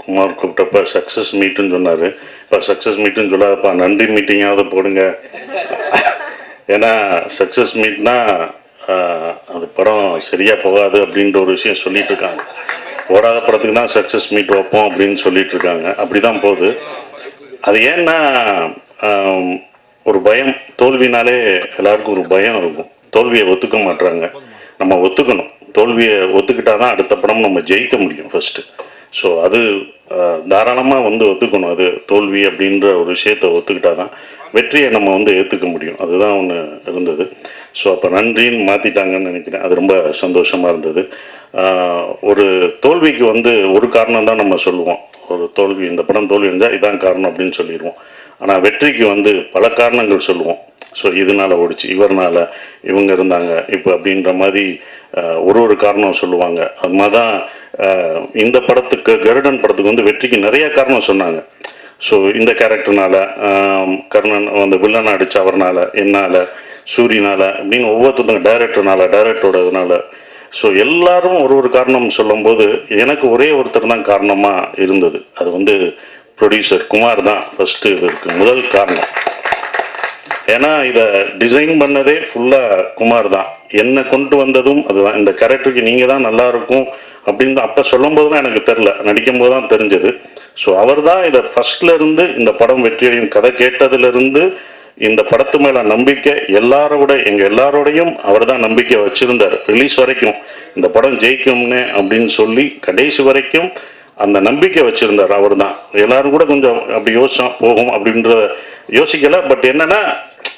குமார் கூப்பிட்டப்ப சக்ஸஸ் மீட்டுன்னு சொன்னார். இப்போ சக்ஸஸ் மீட்டுன்னு சொல்லாதப்பா நன்றி மீட்டிங்காவது போடுங்க. ஏன்னா சக்ஸஸ் மீட்னா அது படம் சரியாக போகாது அப்படின்ற ஒரு விஷயம் சொல்லிட்டு இருக்காங்க. ஓடாத படத்துக்கு தான் சக்ஸஸ் மீட் வைப்போம் அப்படின்னு சொல்லிட்டு இருக்காங்க. அப்படி தான் போகுது. அது ஏன்னா ஒரு பயம், தோல்வினாலே எல்லாருக்கும் ஒரு பயம் இருக்கும். தோல்வியை ஒத்துக்க மாட்டுறாங்க. நம்ம ஒத்துக்கணும். தோல்வியை ஒத்துக்கிட்டா தான் அடுத்த படம் நம்ம ஜெயிக்க முடியும் ஃபஸ்ட்டு. ஸோ அது தாராளமாக ஒத்துக்கணும். அது தோல்வி அப்படின்ற ஒரு விஷயத்தை ஒத்துக்கிட்டா தான் வெற்றியை நம்ம ஏற்றுக்க முடியும். அதுதான் ஒன்று இருந்தது. ஸோ அப்போ நன்றின்னு மாற்றிட்டாங்கன்னு நினைக்கிறேன். அது ரொம்ப சந்தோஷமாக இருந்தது. ஒரு தோல்விக்கு ஒரு காரணம் தான் நம்ம சொல்லுவோம். ஒரு தோல்வி, இந்த படம் தோல்வி இருந்தால் இதான் காரணம் அப்படின்னு சொல்லிடுவோம். ஆனால் வெற்றிக்கு பல காரணங்கள் சொல்லுவோம். ஸோ இதனால் ஓடிச்சு, இவர்னால, இவங்க இருந்தாங்க இப்போ அப்படின்ற மாதிரி ஒரு காரணம் சொல்லுவாங்க. அது மாதிரி தான் இந்த படத்துக்கு, கருடன் படத்துக்கு வெற்றிக்கு நிறைய காரணம் சொன்னாங்க. ஸோ இந்த கேரக்டர்னால, கர்ணன் வில்லன் அடிச்சு அவர்னால, என்னால், சூரியனால் அப்படின்னு ஒவ்வொருத்தவங்க, டைரக்டரோட இதனால. ஸோ எல்லாரும் ஒரு காரணம் சொல்லும்போது எனக்கு ஒரே ஒருத்தர் தான் காரணமாக இருந்தது. அது ப்ரொடியூசர் குமார் தான் ஃபஸ்ட்டு இதற்கு முதல் காரணம். ஏன்னா இதை டிசைன் பண்ணதே ஃபுல்லாக குமார் தான். என்னை கொண்டு வந்ததும் அதுதான். இந்த கேரக்டருக்கு நீங்கள் தான் நல்லாயிருக்கும் அப்படின்னு அப்போ சொல்லும் போது தான் எனக்கு தெரில, நடிக்கும் போது தான் தெரிஞ்சது. ஸோ அவர் தான் இதை ஃபஸ்ட்லேருந்து இந்த படம் வெற்றியடையும் கதை கேட்டதுலேருந்து இந்த படத்து மேலே நம்பிக்கை எங்கள் எல்லாரோடையும் அவர் தான் நம்பிக்கை வச்சுருந்தார். ரிலீஸ் வரைக்கும் இந்த படம் ஜெயிக்கும்னு அப்படின்னு சொல்லி கடைசி வரைக்கும் அந்த நம்பிக்கை வச்சுருந்தார் அவர் தான். எல்லோரும் கூட கொஞ்சம் அப்படி யோசிச்சோம் போகும் அப்படின்றத யோசிக்கலை. பட் என்னென்னா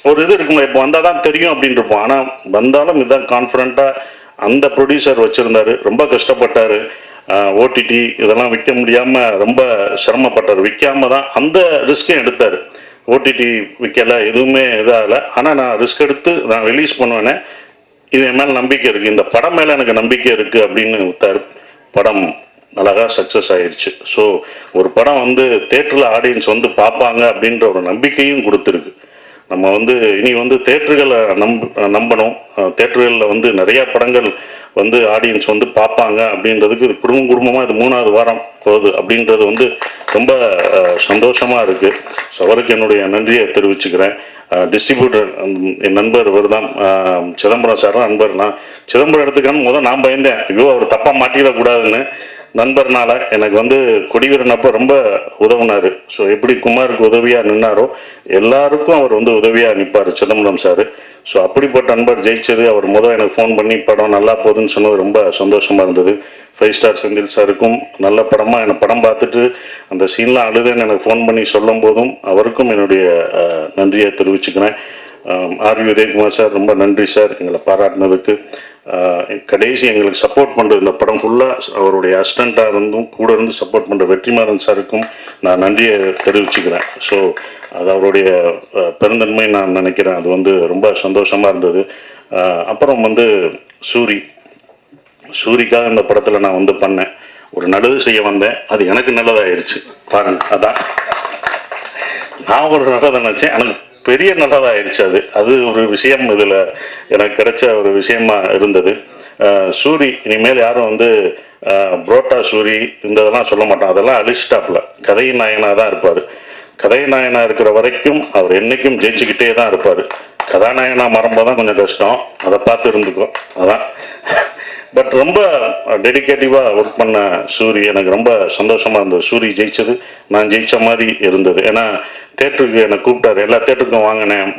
ஒரு இது இருக்குங்களா, இப்போ வந்தால் தான் தெரியும் அப்படின்னு இருப்போம். ஆனால் வந்தாலும் இதுதான் கான்ஃபிடண்ட்டாக அந்த ப்ரொடியூசர் வச்சுருந்தார். ரொம்ப கஷ்டப்பட்டார். ஓடிடி இதெல்லாம் விற்க முடியாமல் ரொம்ப சிரமப்பட்டார். விற்காம தான் அந்த ரிஸ்க்கையும் எடுத்தார். ஓடிடி விற்கலை, எதுவுமே இதாகலை. ஆனால் நான் ரிஸ்க் எடுத்து நான் ரிலீஸ் பண்ணுவேனே, இது என் மேலே நம்பிக்கை இருக்குது, இந்த படம் மேலே எனக்கு நம்பிக்கை இருக்குது அப்படின்னு விற்றார். படம் அழகாக சக்ஸஸ் ஆயிடுச்சு. ஸோ ஒரு படம் வந்து தேட்டரில் ஆடியன்ஸ் வந்து பார்ப்பாங்க அப்படின்ற ஒரு நம்பிக்கையும் கொடுத்துருக்கு. நம்ம வந்து இனி வந்து தேட்டர்களை நம்பணும். தேட்டர்களில் வந்து நிறையா படங்கள் வந்து ஆடியன்ஸ் வந்து பார்ப்பாங்க அப்படின்றதுக்கு குடும்பமாக இது 3வது வாரம் போகுது அப்படின்றது வந்து ரொம்ப சந்தோஷமாக இருக்குது. ஸோ அவருக்கு என்னுடைய நன்றியை தெரிவிச்சுக்கிறேன். டிஸ்ட்ரிபியூட்டர் என் நண்பர் இவர் தான், சிதம்பரம் சார் நண்பர். நான் சிதம்பரம் எடுத்துக்கணும் முதல் நான் பயந்தேன், ஐயோ அவர் தப்பாக மாட்டிடக்கூடாதுன்னு. நண்பர்னால எனக்கு வந்து கொடிவீரன் அப்போ ரொம்ப உதவுனார். ஸோ எப்படி குமாருக்கு உதவியாக நின்னாரோ எல்லாருக்கும் அவர் வந்து உதவியாக நிற்பார் சிதம்பரம் சார். ஸோ அப்படிப்பட்ட நண்பர் ஜெயிச்சது. அவர் எனக்கு ஃபோன் பண்ணி படம் நல்லா போகுதுன்னு சொன்னது ரொம்ப சந்தோஷமாக இருந்தது. 5 ஸ்டார் செந்தில் சாருக்கும் நல்ல படமாக எனக்கு படம் பார்த்துட்டு அந்த சீன்லாம் அழுதுன்னு எனக்கு ஃபோன் பண்ணி சொல்லும் போதும் அவருக்கும் என்னுடைய நன்றியை தெரிவிச்சுக்கிறேன். ஆர்வி உதயகுமார் சார் ரொம்ப நன்றி சார் எங்களை பாராட்டினதுக்கு. கடைசி எங்களுக்கு சப்போர்ட் பண்ணுறது இந்த படம் ஃபுல்லாக அவருடைய அசிஸ்டண்ட்டாக இருந்தும் கூட இருந்து சப்போர்ட் பண்ணுற வெற்றிமாறன் சாருக்கும் நான் நன்றியை தெரிவிச்சுக்கிறேன். ஸோ அது அவருடைய பெருந்தன்மை நான் நினைக்கிறேன். அது வந்து ரொம்ப சந்தோஷமாக இருந்தது. அப்புறம் வந்து சூரிக்காக இந்த படத்தில் நான் வந்து பண்ணேன். ஒரு நல்லது செய்ய வந்தேன், அது எனக்கு நல்லதாகிடுச்சு பாருங்க. அதான் நான் ஒரு நல்லதை நினச்சேன், எனக்கு பெரிய நல்லதாகிடுச்சு. அது ஒரு விஷயம் இதில் எனக்கு கிடைச்ச ஒரு விஷயமா இருந்தது. சூரி இனிமேல் யாரும் வந்து புரோட்டா சூரி இந்த இதெல்லாம் சொல்ல மாட்டோம், அதெல்லாம் அழிச்சிட்டாப்புல. கதையின் நாயனாக தான் இருப்பார். கதைநாயனா இருக்கிற வரைக்கும் அவர் என்றைக்கும் ஜெயிச்சுக்கிட்டே தான் இருப்பார். கதாநாயனா மறம்போது தான் கொஞ்சம் கஷ்டம், அதை பார்த்து இருந்துக்கும். அதான் பட் ரொம்ப டெடிக்கேட்டிவாக ஒர்க் பண்ண சூரி எனக்கு ரொம்ப சந்தோஷமாக இருந்தது. சூரி ஜெயிச்சது நான் ஜெயித்த மாதிரி இருந்தது. ஏன்னா தேட்டருக்கு என்னை கூப்பிட்டாரு, எல்லா தேட்டருக்கும் வாங்கினேன்,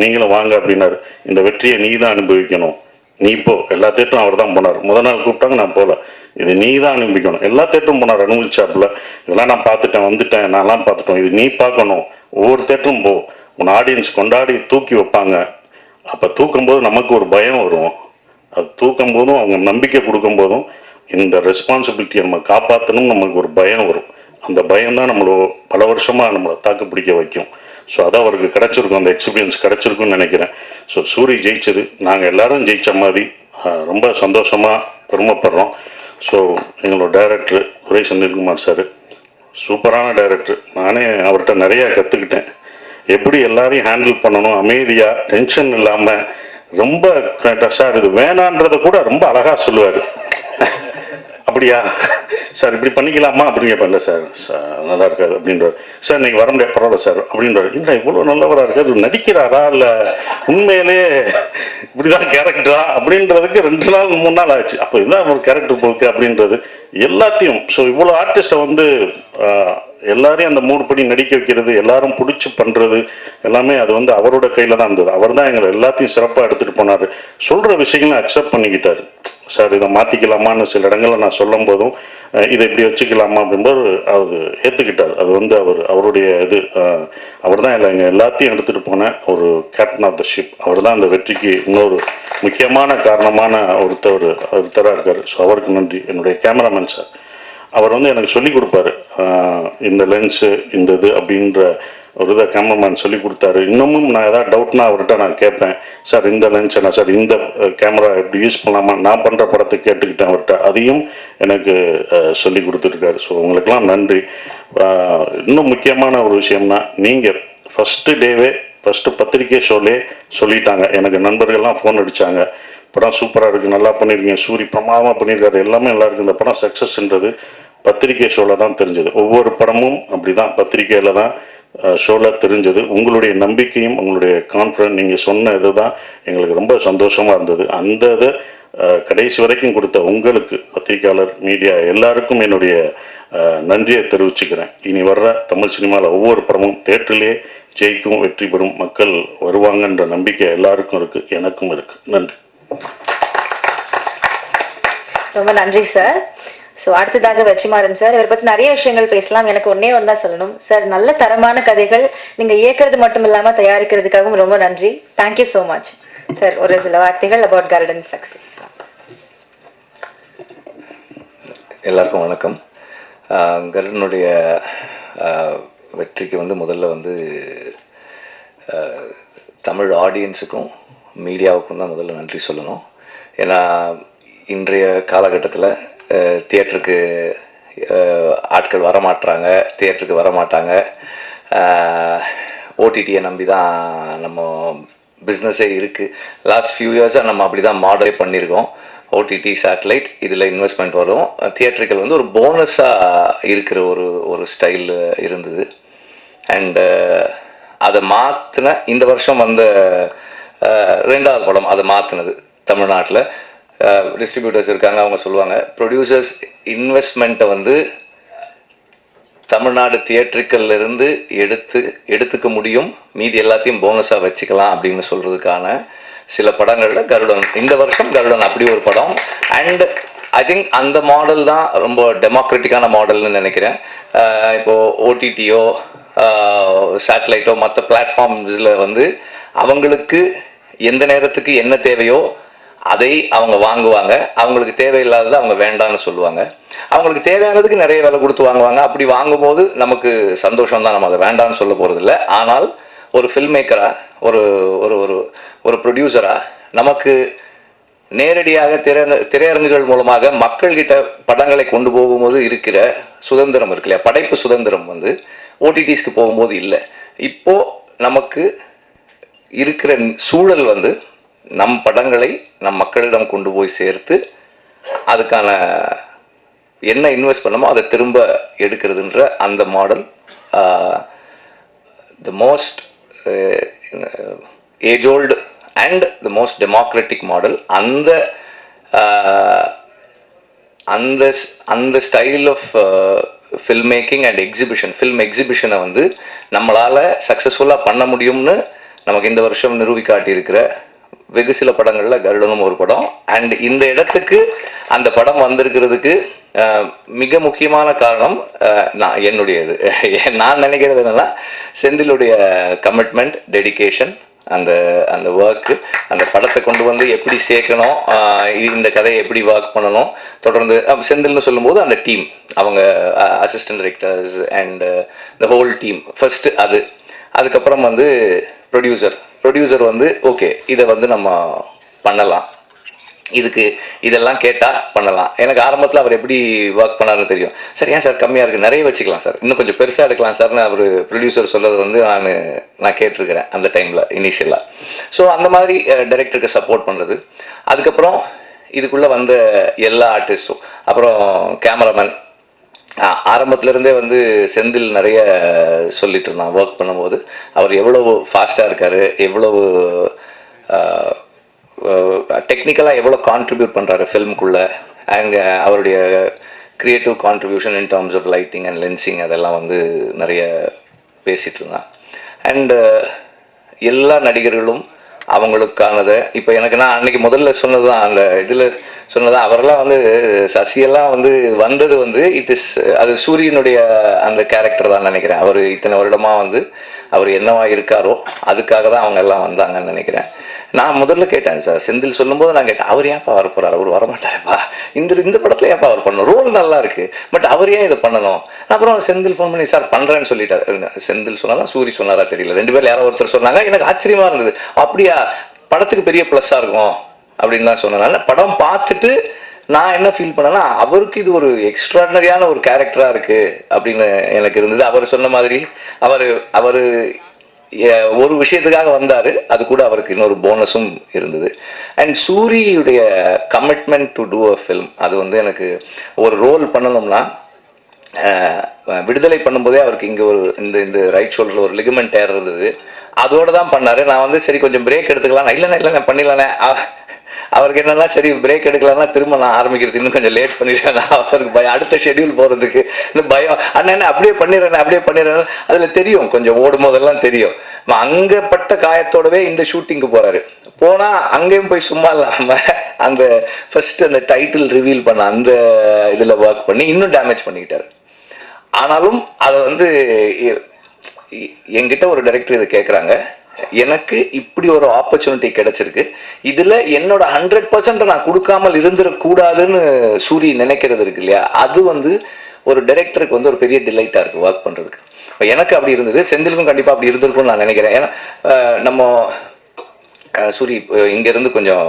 நீங்களும் வாங்க அப்படின்னாரு. இந்த வெற்றியை நீ தான் அனுபவிக்கணும், நீ போ. எல்லா தேட்டரும் அவர் தான் போனார். முதல் நாள் கூப்பிட்டாங்க, நான் போகல. இது நீ தான் அனுபவிக்கணும். எல்லா தேட்டரும் போனார், அனுபவிச்சாப்புல. இதெல்லாம் நான் பார்த்துட்டேன், வந்துட்டேன், நான்லாம் பார்த்துட்டோம், இது நீ பார்க்கணும். ஒவ்வொரு தேட்டரும் போ, உன் ஆடியன்ஸ் கொண்டாடி தூக்கி வைப்பாங்க. அப்போ தூக்கும்போது நமக்கு ஒரு பயம் வரும். அது தூக்கும் போதும் அவங்க நம்பிக்கை கொடுக்கும் போதும் இந்த ரெஸ்பான்சிபிலிட்டியை நம்ம காப்பாற்றணும், நமக்கு ஒரு பயம் வரும். அந்த பயம்தான் நம்மளை பல வருஷமாக நம்மளை தாக்கு பிடிக்க வைக்கும். ஸோ அதான் அவருக்கு கிடச்சிருக்கும், அந்த எக்ஸ்பீரியன்ஸ் கிடச்சிருக்குன்னு நினைக்கிறேன். ஸோ சூரி ஜெயிச்சது நாங்கள் எல்லாரும் ஜெயித்த மாதிரி ரொம்ப சந்தோஷமாக பெருமைப்படுறோம். ஸோ எங்களோட டைரக்டர் துரை செந்தில்குமார் சார் சூப்பரான டைரக்டர். நானே அவர்கிட்ட நிறையா கற்றுக்கிட்டேன். எப்படி எல்லாரையும் ஹேண்டில் பண்ணணும், அமைதியாக டென்ஷன் இல்லாமல். ரொம்ப சார் இது வேணான்றதை கூட ரொம்ப அழகாக சொல்லுவார். அப்படியா சார் இப்படி பண்ணிக்கலாமா அப்படின்னு கேட்பேன். இல்லை சார் நல்லா இருக்காது அப்படின்றார். சார் நீங்கள் வர முடியாது, பரவாயில்ல சார் அப்படின்றார். இல்லை இவ்வளோ நல்லவராக இருக்காரு, நடிக்கிறாரா இல்லை உண்மையிலே இப்படிதான் கேரக்டரா அப்படின்றதுக்கு 2 நாள் 3 நாள் ஆச்சு. அப்போ இதுதான் ஒரு கேரக்டர் போக்கு அப்படின்றது எல்லாத்தையும். ஸோ இவ்வளோ ஆர்டிஸ்ட்டை வந்து எல்லாரையும் அந்த மூடு படி நடிக்க வைக்கிறது, எல்லாரும் பிடிச்சி பண்ணுறது எல்லாமே அது வந்து அவரோட கையில் தான் இருந்தது. அவர் தான் எங்களை எல்லாத்தையும் சிறப்பாக எடுத்துகிட்டு போனார். சொல்கிற விஷயங்களை அக்செப்ட் பண்ணிக்கிட்டார். சார் இதை மாற்றிக்கலாமான்னு சில இடங்களில் நான் சொல்லும் போதும் இதை இப்படி வச்சுக்கலாமா அப்படின்போது அவர் ஏற்றுக்கிட்டார். அது வந்து அவருடைய இது அவர் தான் எங்கள் எல்லாத்தையும் எடுத்துகிட்டு போன ஒரு கேப்டன் ஆஃப் த ஷிப். அவர் தான் அந்த வெற்றிக்கு இன்னொரு முக்கியமான காரணமான ஒருத்தராக இருக்கார். ஸோ அவருக்கு நன்றி. என்னுடைய கேமராமேன் சார், அவர் வந்து எனக்கு சொல்லிக் கொடுப்பாரு, இந்த லென்ஸு இந்த இது அப்படின்ற ஒரு இதை கேமராமேன் சொல்லி கொடுத்தாரு. இன்னமும் நான் ஏதாவது டவுட்னா அவர்கிட்ட நான் கேட்பேன், சார் இந்த லென்ஸ் என்ன சார், இந்த கேமரா எப்படி யூஸ் பண்ணலாமா, நான் பண்ணுற படத்தை கேட்டுக்கிட்டேன் அவர்கிட்ட. அதையும் எனக்கு சொல்லி கொடுத்துருக்காரு. ஸோ உங்களுக்கெல்லாம் நன்றி. இன்னும் முக்கியமான ஒரு விஷயம்னா, நீங்கள் ஃபஸ்ட்டு டேவே ஃபஸ்ட்டு பத்திரிக்கை ஷோலே சொல்லிட்டாங்க. எனக்கு நண்பர்கள்லாம் ஃபோன் அடித்தாங்க, படம் சூப்பராக இருக்குது, நல்லா பண்ணியிருக்கீங்க, சூரி பிரமாதமாக பண்ணியிருக்காரு, எல்லாமே நல்லா இருக்குது, இந்த படம் சக்ஸஸ்ன்றது பத்திரிகை ஷோவில் தான் தெரிஞ்சது. ஒவ்வொரு படமும் அப்படி தான் பத்திரிகையில் தான் ஷோவில் தெரிஞ்சது. உங்களுடைய நம்பிக்கையும் உங்களுடைய கான்ஃபிடன்ஸ், நீங்கள் சொன்ன இது தான் எங்களுக்கு ரொம்ப சந்தோஷமாக இருந்தது. அந்த இதை கடைசி வரைக்கும் கொடுத்த உங்களுக்கு, பத்திரிகையாளர், மீடியா எல்லாருக்கும் என்னுடைய நன்றியை தெரிவிச்சுக்கிறேன். இனி வர்ற தமிழ் சினிமாவில் ஒவ்வொரு படமும் தேட்டரிலே ஜெயிக்கும், வெற்றி பெறும், மக்கள் வருவாங்கன்ற நம்பிக்கை எல்லாருக்கும் இருக்குது, எனக்கும் இருக்குது. நன்றி. ரொம்ப நன்றி சார். ஸோ அடுத்ததாக வெற்றிமாறன் சார், இவரை பற்றி நிறைய விஷயங்கள் பேசலாம். எனக்கு ஒன்னே ஒன்று தான் சொல்லணும் சார். நல்ல தரமான கதைகள் நீங்கள் இயக்கிறது மட்டும் இல்லாமல் தயாரிக்கிறதுக்காகவும் ரொம்ப நன்றி. Thank you so much sir. ஒரு சில வார்த்தைகள் அபவுட் கருடன் சக்ஸஸ். எல்லாருக்கும் வணக்கம். கருடனுடைய வெற்றிக்கு முதல்ல தமிழ் ஆடியன்ஸுக்கும் மீடியாவுக்கும் தான் முதல்ல நன்றி சொல்லணும். ஏன்னா இன்றைய காலகட்டத்தில் தியேட்டருக்கு ஆட்கள் வரமாட்டுறாங்க, தியேட்டருக்கு வரமாட்டாங்க. ஓடிடியை நம்பி தான் நம்ம பிஸ்னஸே இருக்குது. லாஸ்ட் ஃபியூ இயர்ஸாக நம்ம அப்படி தான் மாடலே பண்ணியிருக்கோம். ஓடிடி, சேட்டலைட், இதில் இன்வெஸ்ட்மெண்ட் வரும். தியேட்டர்கள் ஒரு போனஸாக இருக்கிற ஒரு ஸ்டைல் இருந்தது. அண்டு அதை மாற்றின இந்த வருஷம் ரெண்டாவது படம் அதை மாற்றினது தமிழ்நாட்டில். டிஸ்ட்ரிபியூட்டர்ஸ் இருக்காங்க, அவங்க சொல்லுவாங்க ப்ரொடியூசர்ஸ் இன்வெஸ்ட்மெண்ட்டை தமிழ்நாடு தியேட்டருக்கல்லிருந்து எடுத்துக்க முடியும், மீதி எல்லாத்தையும் போனஸாக வச்சுக்கலாம் அப்படின்னு சொல்கிறதுக்கான சில படங்களில் கருடன், இந்த வருஷம் கருடன் அப்படி ஒரு படம். அண்ட் ஐ திங்க் அந்த மாடல் தான் ரொம்ப டெமோக்ராட்டிக்கான மாடல்னு நினைக்கிறேன். இப்போது ஓடிடியோ சேட்டலைட்டோ மற்ற பிளாட்ஃபார்ம்ஸில் அவங்களுக்கு எந்த நேரத்துக்கு என்ன தேவையோ அதை அவங்க வாங்குவாங்க. அவங்களுக்கு தேவையில்லாததை அவங்க வேண்டான்னு சொல்லுவாங்க. அவங்களுக்கு தேவையானதுக்கு நிறைய விலை கொடுத்து வாங்குவாங்க. அப்படி வாங்கும்போது நமக்கு சந்தோஷம் தான், நம்ம அதை வேண்டான்னு சொல்ல போகிறதில்ல. ஆனால் ஒரு ஃபில்ம் மேக்கராக, ஒரு ஒரு ஒரு ஒரு ப்ரொடியூசராக நமக்கு நேரடியாக திரையரங்குகள் மூலமாக மக்கள்கிட்ட படங்களை கொண்டு போகும்போது இருக்கிற சுதந்திரம் இருக்கு இல்லையா, படைப்பு சுதந்திரம் ஓடிடிஸ்க்கு போகும்போது இல்லை. இப்போது நமக்கு இருக்கிற சூழல் நம் படங்களை நம் மக்களிடம் கொண்டு போய் சேர்த்து அதுக்கான என்ன இன்வெஸ்ட் பண்ணமோ அதை திரும்ப எடுக்கிறதுன்ற அந்த model the most age old and the most democratic model. அந்த style of film making and exhibition, film எக்ஸிபிஷனை நம்மளால் சக்ஸஸ்ஃபுல்லாக பண்ண முடியும்னு நமக்கு இந்த வருஷம் நிரூபிக்காட்டியிருக்கிற வெகு சில படங்களில் கருடனும் ஒரு படம். அண்ட் இந்த இடத்துக்கு அந்த படம் வந்திருக்கிறதுக்கு மிக முக்கியமான காரணம் என்னுடையது. நான் நினைக்கிறது என்னன்னா, செந்திலுடைய கமிட்மெண்ட், டெடிகேஷன், அந்த ஒர்க்கு, அந்த படத்தை கொண்டு எப்படி சேர்க்கணும், இந்த கதையை எப்படி ஒர்க் பண்ணணும், தொடர்ந்து செந்தில்னு சொல்லும்போது அந்த டீம், அவங்க assistant directors and the whole team first. அதுக்கப்புறம் ப்ரொடியூசர் ஓகே இதை நம்ம பண்ணலாம், இதெல்லாம் கேட்டால் பண்ணலாம். எனக்கு ஆரம்பத்தில் அவர் எப்படி ஒர்க் பண்ணாருன்னு தெரியும். சார் ஏன் சார் கம்மியாக இருக்குது, நிறைய வச்சுக்கலாம் சார், இன்னும் கொஞ்சம் பெருசாக எடுக்கலாம் சார்னு அவர் ப்ரொடியூசர் சொல்கிறது நான் கேட்டிருக்கிறேன் அந்த டைமில் இனிஷியலாக. ஸோ அந்த மாதிரி டைரக்டருக்கு சப்போர்ட் பண்ணுறது. அதுக்கப்புறம் இதுக்குள்ளே வந்த எல்லா ஆர்டிஸ்ட்டும், அப்புறம் கேமராமேன், ஆரம்பத்துலேருந்தே செந்தில் நிறைய சொல்லிட்டு இருந்தான் ஒர்க் பண்ணும்போது. அவர் எவ்வளவு ஃபாஸ்ட்டாக இருக்கார், எவ்வளவு டெக்னிக்கலாக எவ்வளோ கான்ட்ரிபியூட் பண்ணுறாரு ஃபில்முக்குள்ளே, அண்ட் அவருடைய creative contribution in terms of lighting and lensing அதெல்லாம் நிறைய பேசிகிட்டு இருந்தான். அண்டு எல்லா நடிகர்களும் அவங்களுக்கானதை இப்போ எனக்கு நான் அன்னைக்கு முதல்ல சொன்னது தான், அந்த இதில் சொன்னதான், அவரெல்லாம் சசியெல்லாம் வந்தது இட் இஸ் அது சூரியனுடைய அந்த கேரக்டர் தான் நினைக்கிறேன். அவர் இத்தனை வருடமாக அவர் என்னவா இருக்காரோ அதுக்காக தான் அவங்க எல்லாம் வந்தாங்கன்னு நினைக்கிறேன். நான் முதல்ல கேட்டேன் சார், செந்தில் சொல்லும்போது நான் கேட்டேன், அவர் ஏன்ப்பா வர போகிறார், அவர் வரமாட்டாருப்பா, இந்த படத்தில் ஏன்ப்பா அவர் பண்ணணும், ரோல் நல்லா இருக்குது, பட் அவர் ஏன் இதை பண்ணணும். அப்புறம் செந்தில் ஃபோன் பண்ணி சார் பண்ணுறேன்னு சொல்லிட்டார். செந்தில் சொன்னாரா சூரி சொன்னாரா தெரியல, ரெண்டு பேர் யாரோ ஒருத்தர் சொன்னாங்க. எனக்கு ஆச்சரியமாக இருந்தது, அப்படியா படத்துக்கு பெரிய ப்ளஸ்ஸாக இருக்கும் அப்படின்னு தான் சொன்னனால படம் பார்த்துட்டு நான் என்ன ஃபீல் பண்ணேன்னா, அவருக்கு இது ஒரு எக்ஸ்ட்ராடனரியான ஒரு கேரக்டராக இருக்குது அப்படின்னு எனக்கு இருந்தது. அவர் சொன்ன மாதிரி அவர் ஒரு விஷயத்துக்காக வந்தார், அது கூட அவருக்கு இன்னொரு போனஸும் இருந்தது. அண்ட் சூரியுடைய commitment to do a film, அது எனக்கு ஒரு ரோல் பண்ணணும்னா விடுதலை பண்ணும்போதே அவருக்கு இங்கே ஒரு இந்த ரைட் ஷோல்டரில் ஒரு லிகமெண்ட் டேர் இருந்தது. அதோடு தான் பண்ணார். நான் வந்து சரி கொஞ்சம் பிரேக் எடுத்துக்கலாம், இல்லைண்ணே பண்ணிடலாண்ணே. அவருக்கு என்னன்னா சரி பிரேக் எடுக்கலாம்னா திரும்ப நான் ஆரம்பிக்கிறது இன்னும் கொஞ்சம் லேட் பண்ணிடுறேன், அவருக்கு பயம், அடுத்த ஷெட்யூல் போகிறதுக்கு இன்னும் பயம். அண்ணன் அப்படியே பண்ணிடுறேன். அதில் தெரியும் கொஞ்சம் ஓடும் போதெல்லாம் தெரியும். அங்கே பட்ட காயத்தோடவே இந்த ஷூட்டிங்கு போகிறாரு. போனால் அங்கேயும் போய் சும்மா இல்லாமல் அந்த ஃபர்ஸ்ட் அந்த டைட்டில் ரிவீல் பண்ண அந்த இதில் ஒர்க் பண்ணி இன்னும் டேமேஜ் பண்ணிக்கிட்டாரு. ஆனாலும் அதை வந்து என்கிட்ட ஒரு டைரக்டர் இதை கேட்குறாங்க, எனக்கு இப்படி ஒரு ஆப்பர்ச்சுனிட்டி கிடைச்சிருக்கு, இதில் என்னோட 100% நான் கொடுக்காமல் இருந்துடக்கூடாதுன்னு சூரி நினைக்கிறது இருக்கு இல்லையா, அது வந்து ஒரு டைரக்டருக்கு வந்து ஒரு பெரிய டிலைட்டாக இருக்குது ஒர்க் பண்ணுறதுக்கு. இப்போ எனக்கு அப்படி இருந்தது, செந்திலுக்கும் கண்டிப்பாக அப்படி இருந்திருக்கும்னு நான் நினைக்கிறேன். ஏன்னா நம்ம சூரி இங்கேருந்து கொஞ்சம்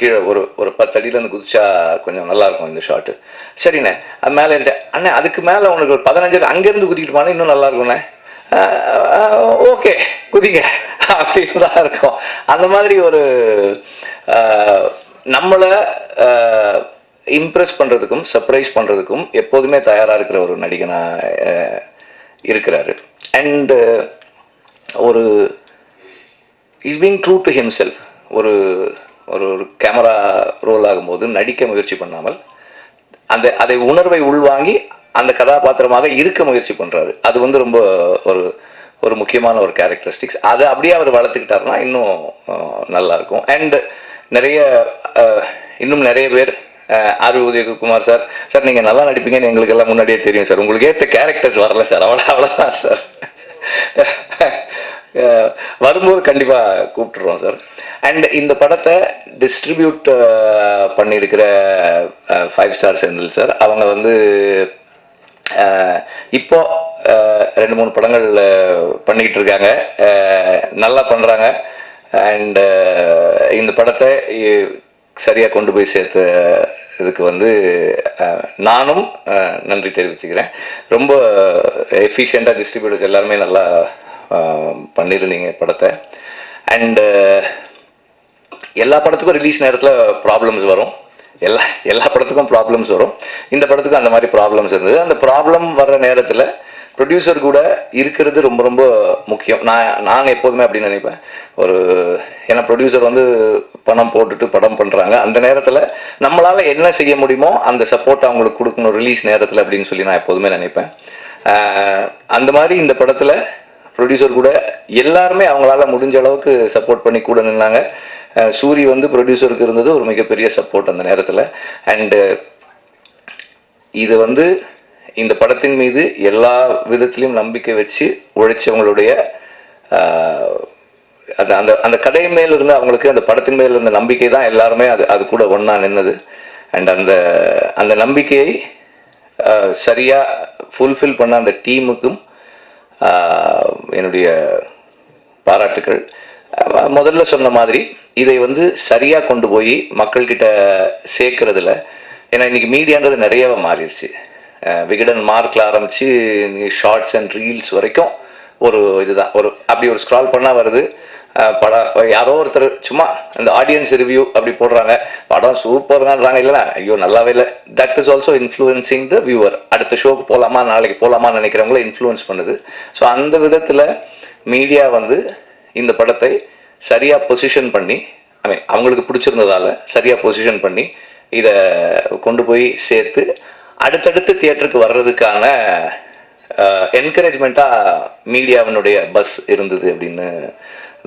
கீழே ஒரு 10 அடியிலேருந்து குதிச்சா கொஞ்சம் நல்லாயிருக்கும் இந்த ஷாட்டு. சரிண்ணே அது மேலே அண்ணே அதுக்கு மேலே உனக்கு ஒரு 15 அடி அங்கேருந்து குதிக்கிட்டு போனால் இன்னும் நல்லாயிருக்குண்ணே. ஓகே குதிங்க அப்படின்னு தான் இருக்கும். அந்த மாதிரி ஒரு நம்மளை இம்ப்ரெஸ் பண்ணுறதுக்கும் சர்ப்ரைஸ் பண்ணுறதுக்கும் எப்போதுமே தயாராக இருக்கிற ஒரு நடிகனாக இருக்கிறாரு. அண்டு ஒரு is being true to himself. ஒரு ஒரு கேமரா ரோல் ஆகும்போது நடிக்க முயற்சி பண்ணாமல் அதை உணர்வை உள்வாங்கி அந்த கதாபாத்திரமாக இருக்க முயற்சி பண்ணுறாரு. அது வந்து ரொம்ப ஒரு முக்கியமான ஒரு கேரக்டரிஸ்டிக்ஸ். அதை அப்படியே அவர் வளர்த்துக்கிட்டாருன்னா இன்னும் நல்லாயிருக்கும். அண்ட் இன்னும் நிறைய பேர் ஆர் உதயகுமார் சார் நீங்கள் நல்லா நடிப்பீங்கன்னு எங்களுக்கு எல்லாம் முன்னாடியே தெரியும் சார், உங்களுக்கு ஏற்ற கேரக்டர்ஸ் வரல சார், அவ்வளோதான் சார், வரும்போது கண்டிப்பாக கூப்பிட்டுருவோம் சார். அண்ட் இந்த படத்தை டிஸ்ட்ரிபியூட் பண்ணியிருக்கிற 5 ஸ்டார் செந்தில் சார், அவங்க வந்து இப்போ 2-3 படங்கள் பண்ணிக்கிட்டு இருக்காங்க, நல்லா பண்ணுறாங்க. அண்ட் இந்த படத்தை சரியாக கொண்டு போய் சேர்த்த இதுக்கு வந்து நானும் நன்றி தெரிவிச்சுக்கிறேன். ரொம்ப எஃபிஷியண்ட்டாக டிஸ்ட்ரிபியூட்டர்ஸ் எல்லாருமே நல்லா பண்ணியிருந்தீங்க படத்தை. அண்டு எல்லா படத்துக்கும் ரிலீஸ் நேரத்தில் ப்ராப்ளம்ஸ் வரும், எல்லா படத்துக்கும் ப்ராப்ளம்ஸ் வரும். இந்த படத்துக்கும் அந்த மாதிரி ப்ராப்ளம்ஸ் இருந்தது. அந்த ப்ராப்ளம் வர்ற நேரத்தில் ப்ரொடியூசர் கூட இருக்கிறது ரொம்ப ரொம்ப முக்கியம். நான் எப்போதுமே அப்படின்னு நினைப்பேன். ஏன்னா ப்ரொடியூசர் வந்து பணம் போட்டுட்டு படம் பண்ணுறாங்க, அந்த நேரத்தில் நம்மளால் என்ன செய்ய முடியுமோ அந்த சப்போர்ட் அவங்களுக்கு கொடுக்கணும் ரிலீஸ் நேரத்தில் அப்படின்னு சொல்லி நான் எப்போதுமே நினைப்பேன். அந்த மாதிரி இந்த படத்தில் ப்ரொடியூசர் கூட எல்லாருமே அவங்களால முடிஞ்ச அளவுக்கு சப்போர்ட் பண்ணி கூட நின்னாங்க. சூரி வந்து ப்ரொடியூசருக்கு இருந்தது ஒரு மிகப்பெரிய சப்போர்ட் அந்த நேரத்தில். அண்டு இது வந்து இந்த படத்தின் மீது எல்லா விதத்திலையும் நம்பிக்கை வச்சு உழைச்சவங்களுடைய அந்த கதை மேல் இருந்து அவங்களுக்கு அந்த படத்தின் மேல் இருந்த நம்பிக்கை தான் எல்லாருமே அது கூட ஒன்றா நின்னது. அண்ட் அந்த நம்பிக்கையை சரியாக ஃபுல்ஃபில் பண்ண அந்த டீமுக்கும் என்னுடைய பாராட்டுக்கள். முதல்ல சொன்ன மாதிரி இதை வந்து சரியாக கொண்டு போய் மக்கள்கிட்ட சேர்க்கறதுல, ஏன்னா இன்றைக்கி மீடியான்றது நிறையவே மாறிடுச்சு. விகடன் மார்க்கில் ஆரம்பித்து ஷார்ட்ஸ் அண்ட் ரீல்ஸ் வரைக்கும் இதுதான் அப்படி ஒரு ஸ்க்ரால் பண்ணால் வருது. படம் யாரோ ஒருத்தர் சும்மா இந்த ஆடியன்ஸ் ரிவ்யூ அப்படி போடுறாங்க, படம் சூப்பர்ங்கிறாங்க, இல்லைனா ஐயோ நல்லாவே இல்லை. That is also influencing the viewer. அடுத்த ஷோக்கு போகலாமா நாளைக்கு போகலாமான்னு நினைக்கிறவங்கள இன்ஃப்ளூயன்ஸ் பண்ணுது. ஸோ அந்த விதத்தில் மீடியா வந்து இந்த படத்தை சரியாக பொசிஷன் பண்ணி, அவங்களுக்கு பிடிச்சிருந்ததால் சரியாக பொசிஷன் பண்ணி இதை கொண்டு போய் சேர்த்து அடுத்தடுத்து தியேட்டருக்கு வர்றதுக்கான என்கரேஜ்மெண்ட்டாக மீடியாவினுடைய பஸ் இருந்தது அப்படின்னு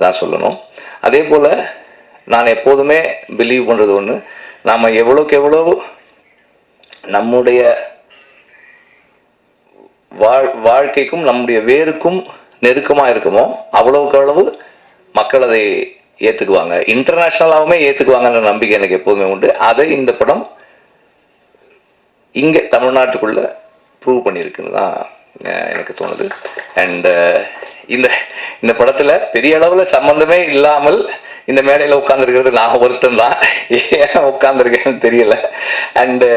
தான் சொல்லணும். அதே போல் நான் எப்போதுமே பிலீவ் பண்ணுறது ஒன்று, நாம் எவ்வளோக்கு எவ்வளோ நம்முடைய வாழ்க்கைக்கும் நம்முடைய வேருக்கும் நெருக்கமாக இருக்குமோ அவ்வளவுக்கு அளவு மக்கள் அதை ஏற்றுக்குவாங்க, இன்டர்நேஷ்னலாகவுமே ஏற்றுக்குவாங்கன்ற நம்பிக்கை எனக்கு எப்போதுமே உண்டு. அதை இந்த படம் இங்கே தமிழ்நாட்டுக்குள்ளே ப்ரூவ் பண்ணியிருக்குன்னு தான் எனக்கு தோணுது. அண்டு இந்த படத்தில் பெரிய அளவில் சம்மந்தமே இல்லாமல் இந்த மேடையில் உட்காந்துருக்கிறது நான் ஒருத்தன் தான். ஏன் உட்காந்துருக்கேன்னு தெரியல. அண்டு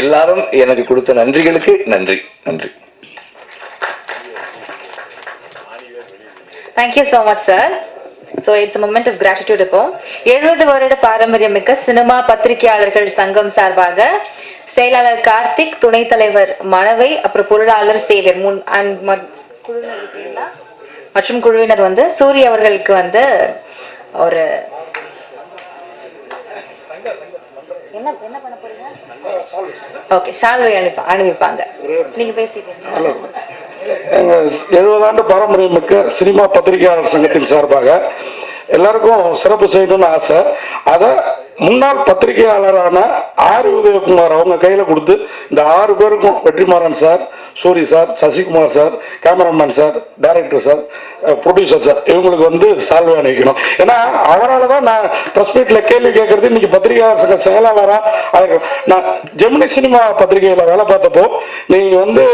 எல்லாரும் எனக்கு கொடுத்த நன்றிகளுக்கு நன்றி. Thank you so much, sir. So it's moment of gratitude. இப்போ 70 வருட பாரம்பரியமிக்க சினிமா பத்திரிகையாளர்கள் சங்கம் சார்பாக செயலாளர் கார்த்திக், துணைத் தலைவர் மணவை, அப்புறம் பொருளாளர் சேவியர் மற்றும் குழுவினர் வந்து சூரி அவர்களுக்கு வந்து ஒரு என்ன பண்ண போறீங்க? ஓகே, சால்வை அனுப்பிப்பாங்க. நீங்க பேசிட்டீங்க. 70 ஆண்டு பாரம்பரியமிக்க சினிமா பத்திரிகையாளர் சங்கத்தின் சார்பாக எல்லாருக்கும் சிறப்பு செய்யணும்னு ஆசை. அதை முன்னாள் பத்திரிகையாளரான ஆர் உதயகுமார் அவங்க கையில் கொடுத்து இந்த 6 பேருக்கும், Vetrimaaran sir, Soori sir, Sasikumar sir, cameraman sir, director sir, producer sir, இவங்களுக்கு வந்து சால்வை அணிவிக்கணும். ஏன்னா அவரால் தான் நான் ப்ரெஸ் மீட்டில் கேள்வி கேட்கறது. இன்னைக்கு பத்திரிகையாளர் சங்க செயலாளராக நான் ஜெமினி சினிமா பத்திரிகையில் வேலை பார்த்தப்போ, நீங்கள் வந்து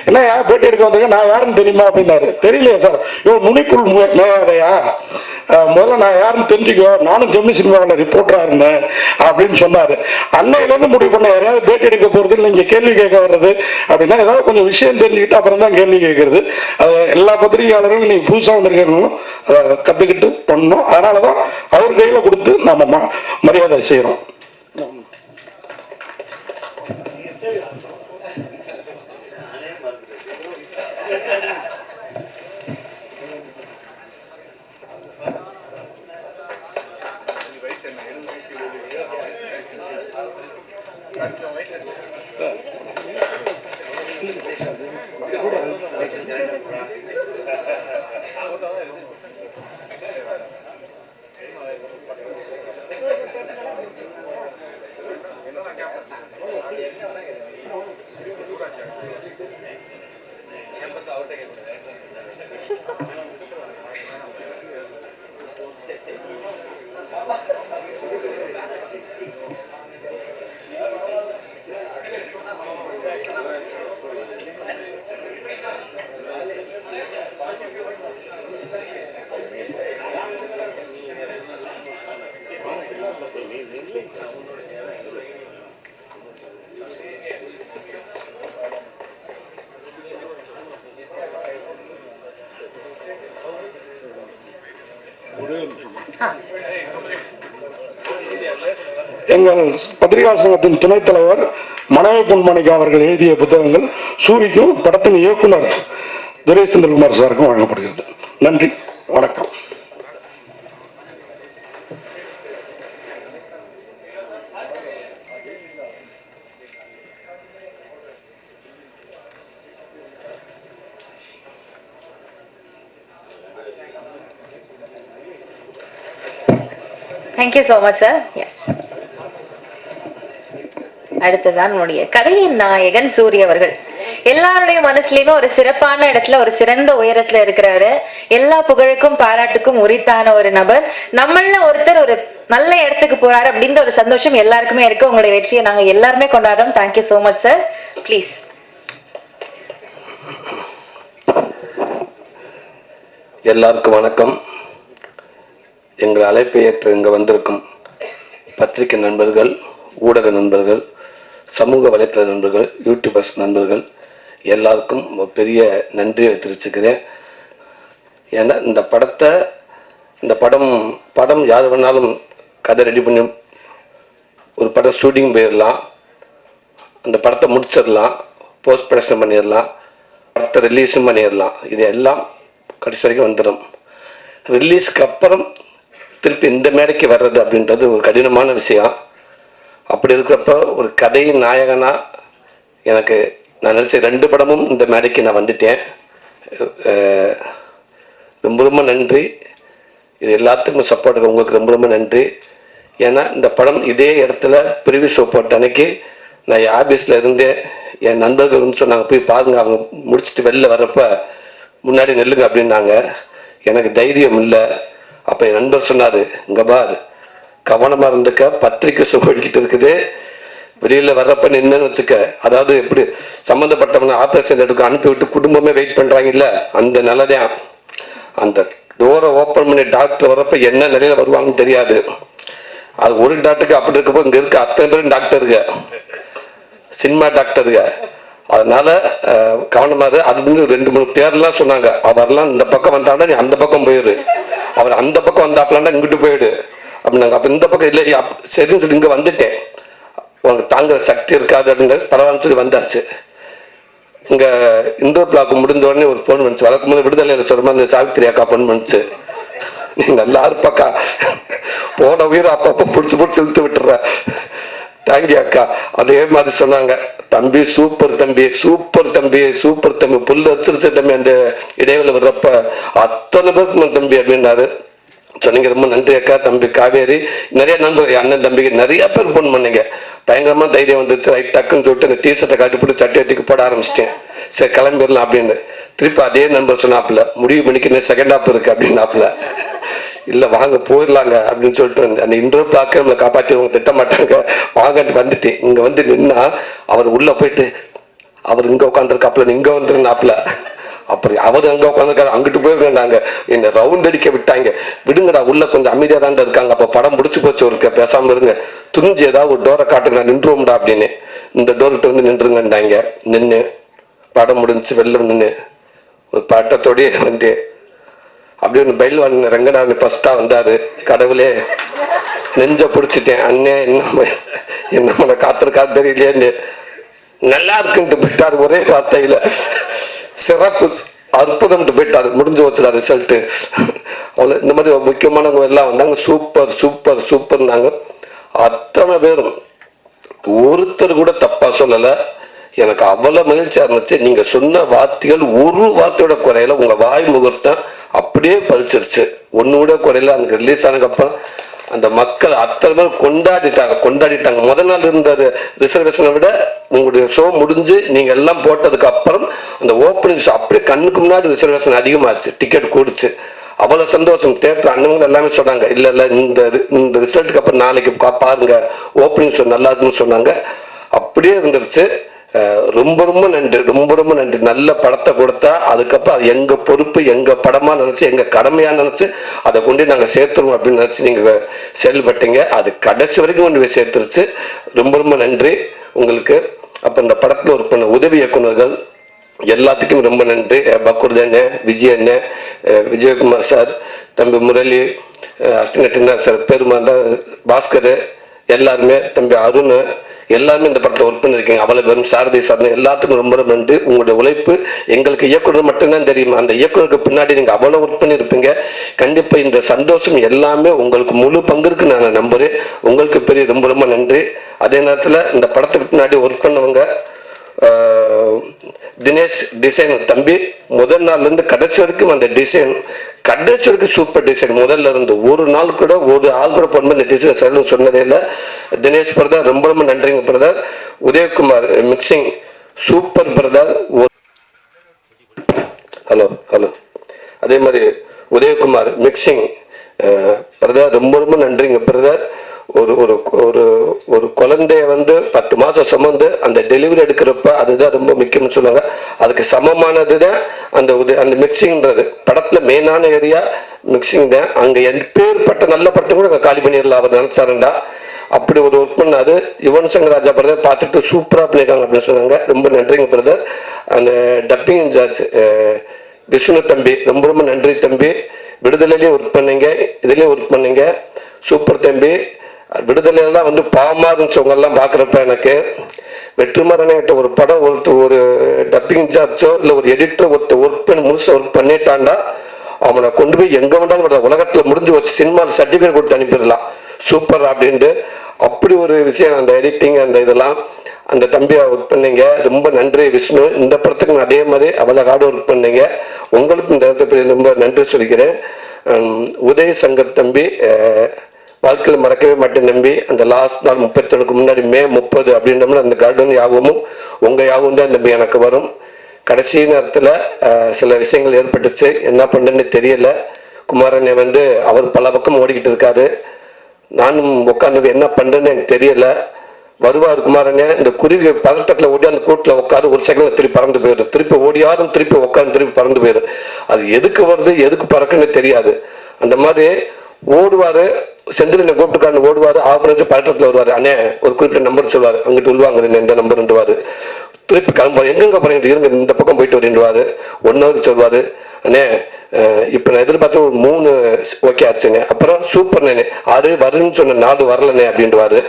என்ன பேட்டி எடுக்க வந்தீங்க, நான் யாருன்னு தெரியுமா அப்படின்னாரு. தெரியலையா சார்? நுனிப்புள் மேயாதையா, முதல்ல நான் யாருன்னு தெரிஞ்சுக்கோ, நானும் ஜெமினி சினிமாவில் ரிப்போர்ட்டராக இருந்தேன் அப்படின்னு சொன்னார். அன்னையிலேருந்து முடிவு பண்ண யாரையாவது பேட்டி எடுக்க போகிறது, நீங்கள் கேள்வி கேட்க வர்றது அப்படின்னா ஏதாவது கொஞ்சம் விஷயம் தெரிஞ்சுக்கிட்டு அப்புறம் தான் கேள்வி கேட்கறது. அது எல்லா பத்திரிகையாளர்களும் நீங்கள் புதுசாக வந்திருக்கணும், கற்றுக்கிட்டு பண்ணணும். அதனால தான் அவர் கையில் கொடுத்து நம்ம மரியாதை செய்கிறோம். எங்கள் பத்திரிகையாளர் சங்கத்தின் துணைத் தலைவர் மணவை பொன்மாணிக்கம் அவர்கள் எழுதிய புத்தகங்கள் சூரிக்கும் படத்தின் இயக்குனர் துரை செந்தில்குமார் சாருக்கும் வழங்கப்படுகிறது. நன்றி, வணக்கம். Thank you so much, sir. Yes. அடுத்ததான் நம்முடைய கதையின் நாயகன் சூரி அவர்கள். எல்லாருடைய மனசுலயுமே ஒரு சிறப்பான இடத்துல, ஒரு சிறந்த உயரத்துல இருக்கிறாரு. எல்லா புகழுக்கும் பாராட்டுக்கும் உரித்தான ஒரு நபர். நம்மள ஒருத்தர் ஒரு நல்ல இடத்துக்கு போறாரு அப்படின்ற ஒரு சந்தோஷம் எல்லாருக்குமே இருக்கு. உங்களுடைய வெற்றியை நாங்க எல்லாருமே கொண்டாடுறோம். Thank you so much sir. Please. எல்லாருக்கும் வணக்கம். எங்கள் அழைப்பை ஏற்று இங்கே வந்திருக்கும் பத்திரிகை நண்பர்கள், ஊடக நண்பர்கள், சமூக வலைத்தள நண்பர்கள், யூடியூபர்ஸ் நண்பர்கள் எல்லாருக்கும் பெரிய நன்றியை தெரிவிச்சுக்கிறேன். ஏன்னா இந்த படம் யார் வேணாலும் கதை ரெடி பண்ணி ஒரு படம் ஷூட்டிங் போயிடலாம், அந்த படத்தை முடிச்சிடலாம், போஸ்ட் ப்ரொடக்ஷன் பண்ணிடலாம், படத்தை ரிலீஸும் பண்ணிடலாம். இது எல்லாம் கடைசி வரைக்கும் வந்துடும். ரிலீஸ்க்கு அப்புறம் திருப்பி இந்த மேடைக்கு வர்றது அப்படின்றது ஒரு கடினமான விஷயம். அப்படி இருக்கிறப்ப ஒரு கதையின் நாயகனாக எனக்கு நான் நினச்ச 2 படமும் இந்த மேடைக்கு நான் வந்துட்டேன். ரொம்ப ரொம்ப நன்றி. இது எல்லாத்துக்கும் சப்போர்ட்டுக்கு உங்களுக்கு ரொம்ப ரொம்ப நன்றி. ஏன்னா இந்த படம் இதே இடத்துல ப்ரிவியூ ஷோ போட்ட அன்னைக்கு நான் என் ஆஃபீஸில் இருந்தேன். என் நண்பர்கள்னு சொன்னாங்க, போய் பாருங்க, அவங்க முடிச்சுட்டு வெளில வர்றப்ப முன்னாடி நெல்லுங்க அப்படின்னாங்க. எனக்கு தைரியம் இல்லை. அப்போ என் நண்பர் சொன்னார், இங்கே பார், கவனமாக இருந்துக்க, பத்திரிக்கை ஷோ ஓடிக்கிட்டு இருக்குது, வெளியில் வர்றப்ப நின்றுன்னு வச்சுக்க. அதாவது எப்படி சம்மந்தப்பட்டவங்க ஆப்ரேஷன் எடுக்க அனுப்பிவிட்டு குடும்பமே வெயிட் பண்ணுறாங்கல்ல, அந்த நிலைதான். அந்த டோரை ஓப்பன் பண்ணி டாக்டர் வர்றப்ப என்ன நிலையில் வருவாங்கன்னு தெரியாது. அது ஒரு டாக்டருக்கு அப்படி இருக்கப்போ இங்கே இருக்க அத்தனை பேரும் டாக்டருங்க, சினிமா டாக்டருங்க. அதனால கவனமாக அது வந்து 2-3 பேர்லாம் சொன்னாங்க, அவரெல்லாம் இந்த பக்கம் வந்தாங்கன்னா நீ அந்த பக்கம் போயிரு, அவர் அந்த பக்கம் வந்தாப்பலான்னா இங்கிட்டு போயிடு அப்படின்னாங்க. அப்போ இந்த பக்கம் இல்லை சரின்னு சொல்லி இங்கே வந்துட்டேன், உனக்கு தாங்குற சக்தி இருக்காது அப்படின்னு பரவாயில்ல சொல்லி வந்தாச்சு. இங்கே இன்டோர் பிளாக் முடிஞ்ச உடனே ஒரு ஃபோன் வந்துச்சு, வழக்கம் போது விடுதலையில் சொல்கிற மாதிரி சாவித்திரி அக்கா ஃபோன் பண்ணிச்சு, நீ நல்லா இருப்பாக்கா, போன உயிரை அப்பப்போ பிடிச்சி இழுத்து விட்டுற, தேங்க்யூ அக்கா. அதே மாதிரி சொன்னாங்க, தம்பி சூப்பர் தம்பி சூப்பர் தம்பி சூப்பர் தம்பி, புல் அரிச்சிருச்சு தம்பி அந்த இடைவெளி வர்றப்ப அத்தனை பேருக்கு தம்பி அப்படின்னாரு. சொன்னீங்க, ரொம்ப நன்றி அக்கா. தம்பி காவேரி, நிறைய நண்பர்கள் அண்ணன் தம்பிக்கு நிறைய பேர் ஃபோன் பண்ணீங்க, பயங்கரமாக தைரியம் வந்துச்சு. ரைட் டக்குன்னு சொல்லிட்டு அந்த டிஷர்ட்டை காட்டி போட்டு சட்டை அட்டிக்கு போட ஆரம்பிச்சிட்டேன், சரி கிளம்பிடலாம் அப்படின்னு. திருப்பி அதே நண்பர் சொன்னாப்புல, முடிவு பண்ணிக்க செகண்ட் ஹாப் இருக்கு அப்படின்னாப்புல, இல்லை வாங்க போயிடலாங்க அப்படின்னு சொல்லிட்டு அந்த இன்டோர் பிளாக்கை நம்மளை காப்பாற்றிடுவாங்க, திட்ட மாட்டாங்க, வாங்கன்னு வந்துட்டேன். இங்கே வந்து நின்னா அவர் உள்ளே போயிட்டு அவர் இங்கே உட்காந்துருக்காப்புல, இங்கே வந்துருந்தாப்புல, அப்புறம் அவர் அங்கே உட்காந்துருக்காரு, அங்கிட்டு போயிருக்காங்க, என்னை ரவுண்ட் அடிக்க விட்டாங்க. விடுங்கடா உள்ள கொஞ்சம் அமைதியாக தான் இருக்காங்க, அப்போ படம் முடிச்சு போச்சு இருக்க, பேசாமல் இருங்க, துணிஞ்சு ஏதாவது ஒரு டோரை காட்டுங்க நின்றுவோம்டா அப்படின்னு. இந்த டோர்கிட்ட வந்து நின்றுங்கண்டாங்க. நின்று படம் முடிஞ்சு வெளில நின்று ஒரு பட்டத்தோடய வந்து அப்படியே ஒன்று பயில்வான் ரங்கநாதன் ஃபஸ்ட்டாக வந்தார். கடவுளே நெஞ்ச பிடிச்சிட்டேன், அண்ணே என்ன நம்மளை காத்திருக்காரு தெரியலையே, நல்லா இருக்குன்ட்டு போயிட்டார் ஒரே வார்த்தையில், சிறப்பு அற்புதம் போயிட்டாரு, முடிஞ்சு வச்சுடா ரிசல்ட்டு. அவ்வளோ இந்த மாதிரி முக்கியமானவங்க எல்லாம் வந்தாங்க, சூப்பர் சூப்பர் சூப்பர்னாங்க. அத்தனை பேரும் ஒருத்தர் கூட தப்பா சொல்லலை, எனக்கு அவ்வளோ மகிழ்ச்சியாக இருந்துச்சு. நீங்கள் சொன்ன வார்த்தைகள் ஒரு வார்த்தையோட குறையில, உங்கள் வாய் முகூர்த்தம் அப்படியே பதிச்சிருச்சு, ஒன்று கூட குறையில. அந்த ரிலீஸ் ஆனதுக்கப்புறம் அந்த மக்கள் அத்தனை பேர் கொண்டாடிட்டாங்க. முதல் நாள் இருந்த ரிசர்வேஷனை விட உங்களுடைய ஷோ முடிஞ்சு நீங்க எல்லாம் போட்டதுக்கு அப்புறம் அந்த ஓப்பனிங் ஷோ அப்படியே கண்ணுக்கு முன்னாடி ரிசர்வேஷன் அதிகமாச்சு, டிக்கெட் கூடுச்சு, அவ்வளோ சந்தோஷம். தேட்டர் அண்ணவங்க எல்லாமே சொன்னாங்க, இல்லை இந்த ரிசல்ட்டுக்கு அப்புறம் நாளைக்கு பாருங்க ஓப்பனிங் ஷோ நல்லா இருக்குன்னு சொன்னாங்க. அப்படியே இருந்துருச்சு. ரொம்ப ரொம்ப நன்றி, ரொம்ப ரொம்ப நன்றி. நல்ல படத்தை கொடுத்தா அதுக்கப்புறம் அது எங்க பொறுப்பு, எங்க படமா நினைச்சு, எங்க கடமையா நினைச்சு அதை கொண்டு நாங்கள் சேர்த்துருவோம் அப்படின்னு நினைச்சு நீங்க செயல்பட்டீங்க. அது கடைசி வரைக்கும் கொண்டு போய் சேர்த்துருச்சு. ரொம்ப ரொம்ப நன்றி உங்களுக்கு. அப்ப இந்த படத்துல ஒரு பண்ண உதவி இயக்குநர்கள் எல்லாத்துக்கும் ரொம்ப நன்றி. பக்கூர் அண்ணன், விஜய் அண்ணன், விஜயகுமார் சார், தம்பி முரளி, அஸ்டினா சார், பெருமாள், பாஸ்கர், எல்லாருமே, தம்பி அருண், எல்லாருமே இந்த படத்தை ஒர்க் பண்ணியிருக்கீங்க. அவ்வளோ பேரும் சாரதி சார் எல்லாத்துக்கும் ரொம்ப ரொம்ப நன்றி. உங்களுடைய உழைப்பு எங்களுக்கு இயக்குனர் மட்டும்தான் தெரியும், அந்த இயக்குனருக்கு பின்னாடி நீங்கள் அவ்வளோ ஒர்க் பண்ணியிருப்பீங்க. கண்டிப்பாக இந்த சந்தோஷம் எல்லாமே உங்களுக்கு முழு பங்கு இருக்கு நான் நம்புகிறேன். உங்களுக்கு பெரிய ரொம்ப ரொம்ப நன்றி. அதே நேரத்தில் இந்த படத்துக்கு பின்னாடி ஒர்க் பண்ணவங்க தினேஷ் டிசைன் தம்பி, முதல் நாள்லேருந்து கடைசி வரைக்கும் அந்த டிசைன் கடைசி வரைக்கும் சூப்பர் டிசைன். முதல்ல இருந்து ஒரு நாள் கூட ஒரு ஆள் கூட போன இந்த டிசைன் சரின்னு சொன்னதே இல்லை. தினேஷ் பிரதர் ரொம்ப ரொம்ப நன்றிங்க brother. Udhayakumar mixing super brother. Hello hello அதே மாதிரி உதயகுமார் மிக்சிங் பிரதர் ரொம்ப ரொம்ப நன்றிங்க பிரதர். ஒரு ஒரு ஒரு ஒரு குழந்தைய வந்து 10 மாதம் சுமந்து அந்த டெலிவரி எடுக்கிறப்ப அதுதான் ரொம்ப முக்கியம்னு சொல்லுவாங்க. அதுக்கு சமமானது தான் அந்த மிக்சிங்ன்றது. படத்தில் மெயினான ஏரியா மிக்சிங் தான். அங்கே எப்பேற்பட்ட நல்ல படத்தை கூட காலி பண்ணிடலாம் அவர் நினைச்சாருண்டா. அப்படி ஒரு ஒர்க் பண்ணாரு. யுவன் சங்கர் ராஜா பிரதர் பார்த்துட்டு சூப்பராக பண்ணியிருக்காங்க அப்படின்னு சொன்னாங்க. ரொம்ப நன்றிங்க பிரதர். அந்த டப்பிங் இன்சார்ஜ் விஷ்ணு தம்பி ரொம்ப ரொம்ப நன்றி தம்பி. விடுதலையிலையும் ஒர்க் பண்ணீங்க, இதுலேயும் ஒர்க் பண்ணீங்க, சூப்பர் தம்பி. விடுதலையெல்லாம் வந்து பாவமாக இருந்துச்சவங்க எல்லாம் பார்க்குறப்ப எனக்கு வெற்றிமாறன்கிட்ட ஒரு படம் ஒரு டப்பிங் இன்சார்ஜோ இல்லை ஒரு எடிட்டர் ஒர்க் பண்ணி முழுசாக ஒர்க் பண்ணிட்டான்டா அவனை கொண்டு போய் எங்கே வேண்டாலும் உலகத்தில் முடிஞ்சு வச்சு சினிமாவில் சர்டிஃபிகேட் கொடுத்து அனுப்பிடலாம் சூப்பர் அப்படின்ட்டு. அப்படி ஒரு விஷயம் அந்த எடிட்டிங் அந்த இதெல்லாம் அந்த தம்பியை ஒர்க் பண்ணீங்க. ரொம்ப நன்றி விஷ்ணு. இந்த படத்துக்கு அதே மாதிரி அவ்வளோ ஹார்ட் ஒர்க் பண்ணீங்க. உங்களுக்கு இந்த இடத்துல ரொம்ப நன்றி சொல்லிக்கிறேன். உதய சங்கர் தம்பி வாழ்க்கையில் மறக்கவே மாட்டேன் நம்பி. அந்த லாஸ்ட் நாள் 31க்கு முன்னாடி மே 30 அப்படின்றோம்னா அந்த கார்டன் யாகமும் உங்கள் யாகவும் தான் நம்பி எனக்கு வரும். கடைசி நேரத்தில் சில விஷயங்கள் ஏற்பட்டுச்சு, என்ன பண்ணுறேன்னு தெரியல. குமாரனை வந்து அவர் பல பக்கம் ஓடிக்கிட்டு இருக்காரு. நானும் உட்காந்தது என்ன பண்ணுறேன்னு எனக்கு தெரியல. வருவார் குமாரனே, இந்த குருவி பதட்டத்தில் ஓடி அந்த கூட்டில் உட்காரு, ஒரு செகண்டில் திருப்பி பறந்து போயிடும், திருப்பி ஓடியாரும் திருப்பி உட்காந்து திருப்பி பறந்து போயிடும். அது எதுக்கு வருது எதுக்கு பறக்குன்னு தெரியாது. அந்த மாதிரி ஓடுவார். செந்தில் கூப்பிட்டுக்காரன் ஓடுவார். ஆபரேஷன் பதட்டத்தில் வருவார். அண்ணே ஒரு குறிப்பிட்ட நம்பர் சொல்லுவார், அங்கிட்டு உள்வாங்க இந்த நம்பர்ன்றுவார். திருப்பி கிளம்புவார். எங்கெங்க போறீங்க இருங்க இந்த பக்கம் போயிட்டு வரீண்டுவார். 1 ஹவர் சொல்லுவார். அண்ணே இப்போ நான் எதிர்பார்த்து ஒரு 3 ஓகே ஆச்சுங்க. அப்புறம் சூப்பர் நானே 6 வருன்னு சொன்ன 4 வரலனே அப்படின்ட்டுவாரு.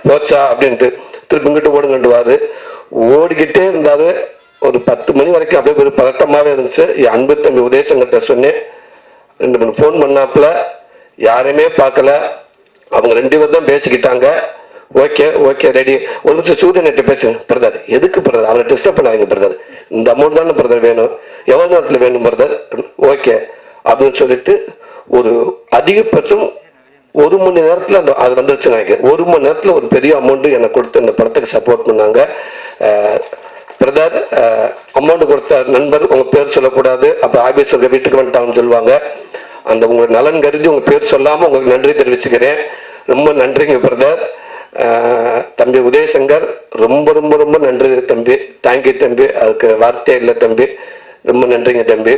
போச்சா அப்படின்ட்டு திருப்பி இங்கிட்டு ஓடுங்கன்ட்டுவாரு. ஓடிக்கிட்டே இருந்தாரு. ஒரு 10 மணி வரைக்கும் அப்படியே ஒரு பதட்டமாகவே இருந்துச்சு. என் அன்பு தம்பி உதயசங்கர்கிட்ட சொன்னேன். 2 மணி ஃபோன் பண்ணாப்புல யாரையுமே பார்க்கல. அவங்க 2 பேர் தான் பேசிக்கிட்டாங்க. Okay okay ready. ஒரு நிமிஷம் சூரியன்கிட்ட பேசுங்க பிரதர். எதுக்கு பிரதர்? அவரை டிஸ்டர்ப் பண்ணாதீங்க பிரதர். இந்த அமௌண்ட் தானே பிரதர் வேணும், எவ்வளோ நேரத்தில் வேணும் பிரதர்? ஓகே அப்படின்னு சொல்லிட்டு ஒரு அதிகபட்சம் 1 மணி நேரத்தில் அது வந்துருச்சு நினைக்கிறேன். 1 மணி நேரத்தில் ஒரு பெரிய அமௌண்ட்டு எனக்கு கொடுத்து இந்த படத்துக்கு சப்போர்ட் பண்ணாங்க. பிரதர் அமௌண்ட் கொடுத்த நண்பர் உங்கள் பேர் சொல்லக்கூடாது, அப்புறம் ஆபீஸ் வீட்டுக்கு வந்துட்டாங்கன்னு சொல்லுவாங்க. அந்த உங்கள் நலன் கருதி உங்கள் பேர் சொல்லாமல் உங்களுக்கு நன்றி தெரிவிச்சுக்கிறேன். ரொம்ப நன்றிங்க பிரதர். தம்பி உதயசங்கர் ரொம்ப ரொம்ப ரொம்ப நன்றி தம்பி. தேங்க்யூ தம்பி. அதுக்கு வார்த்தை இல்லை தம்பி. ரொம்ப நன்றிங்க தம்பி.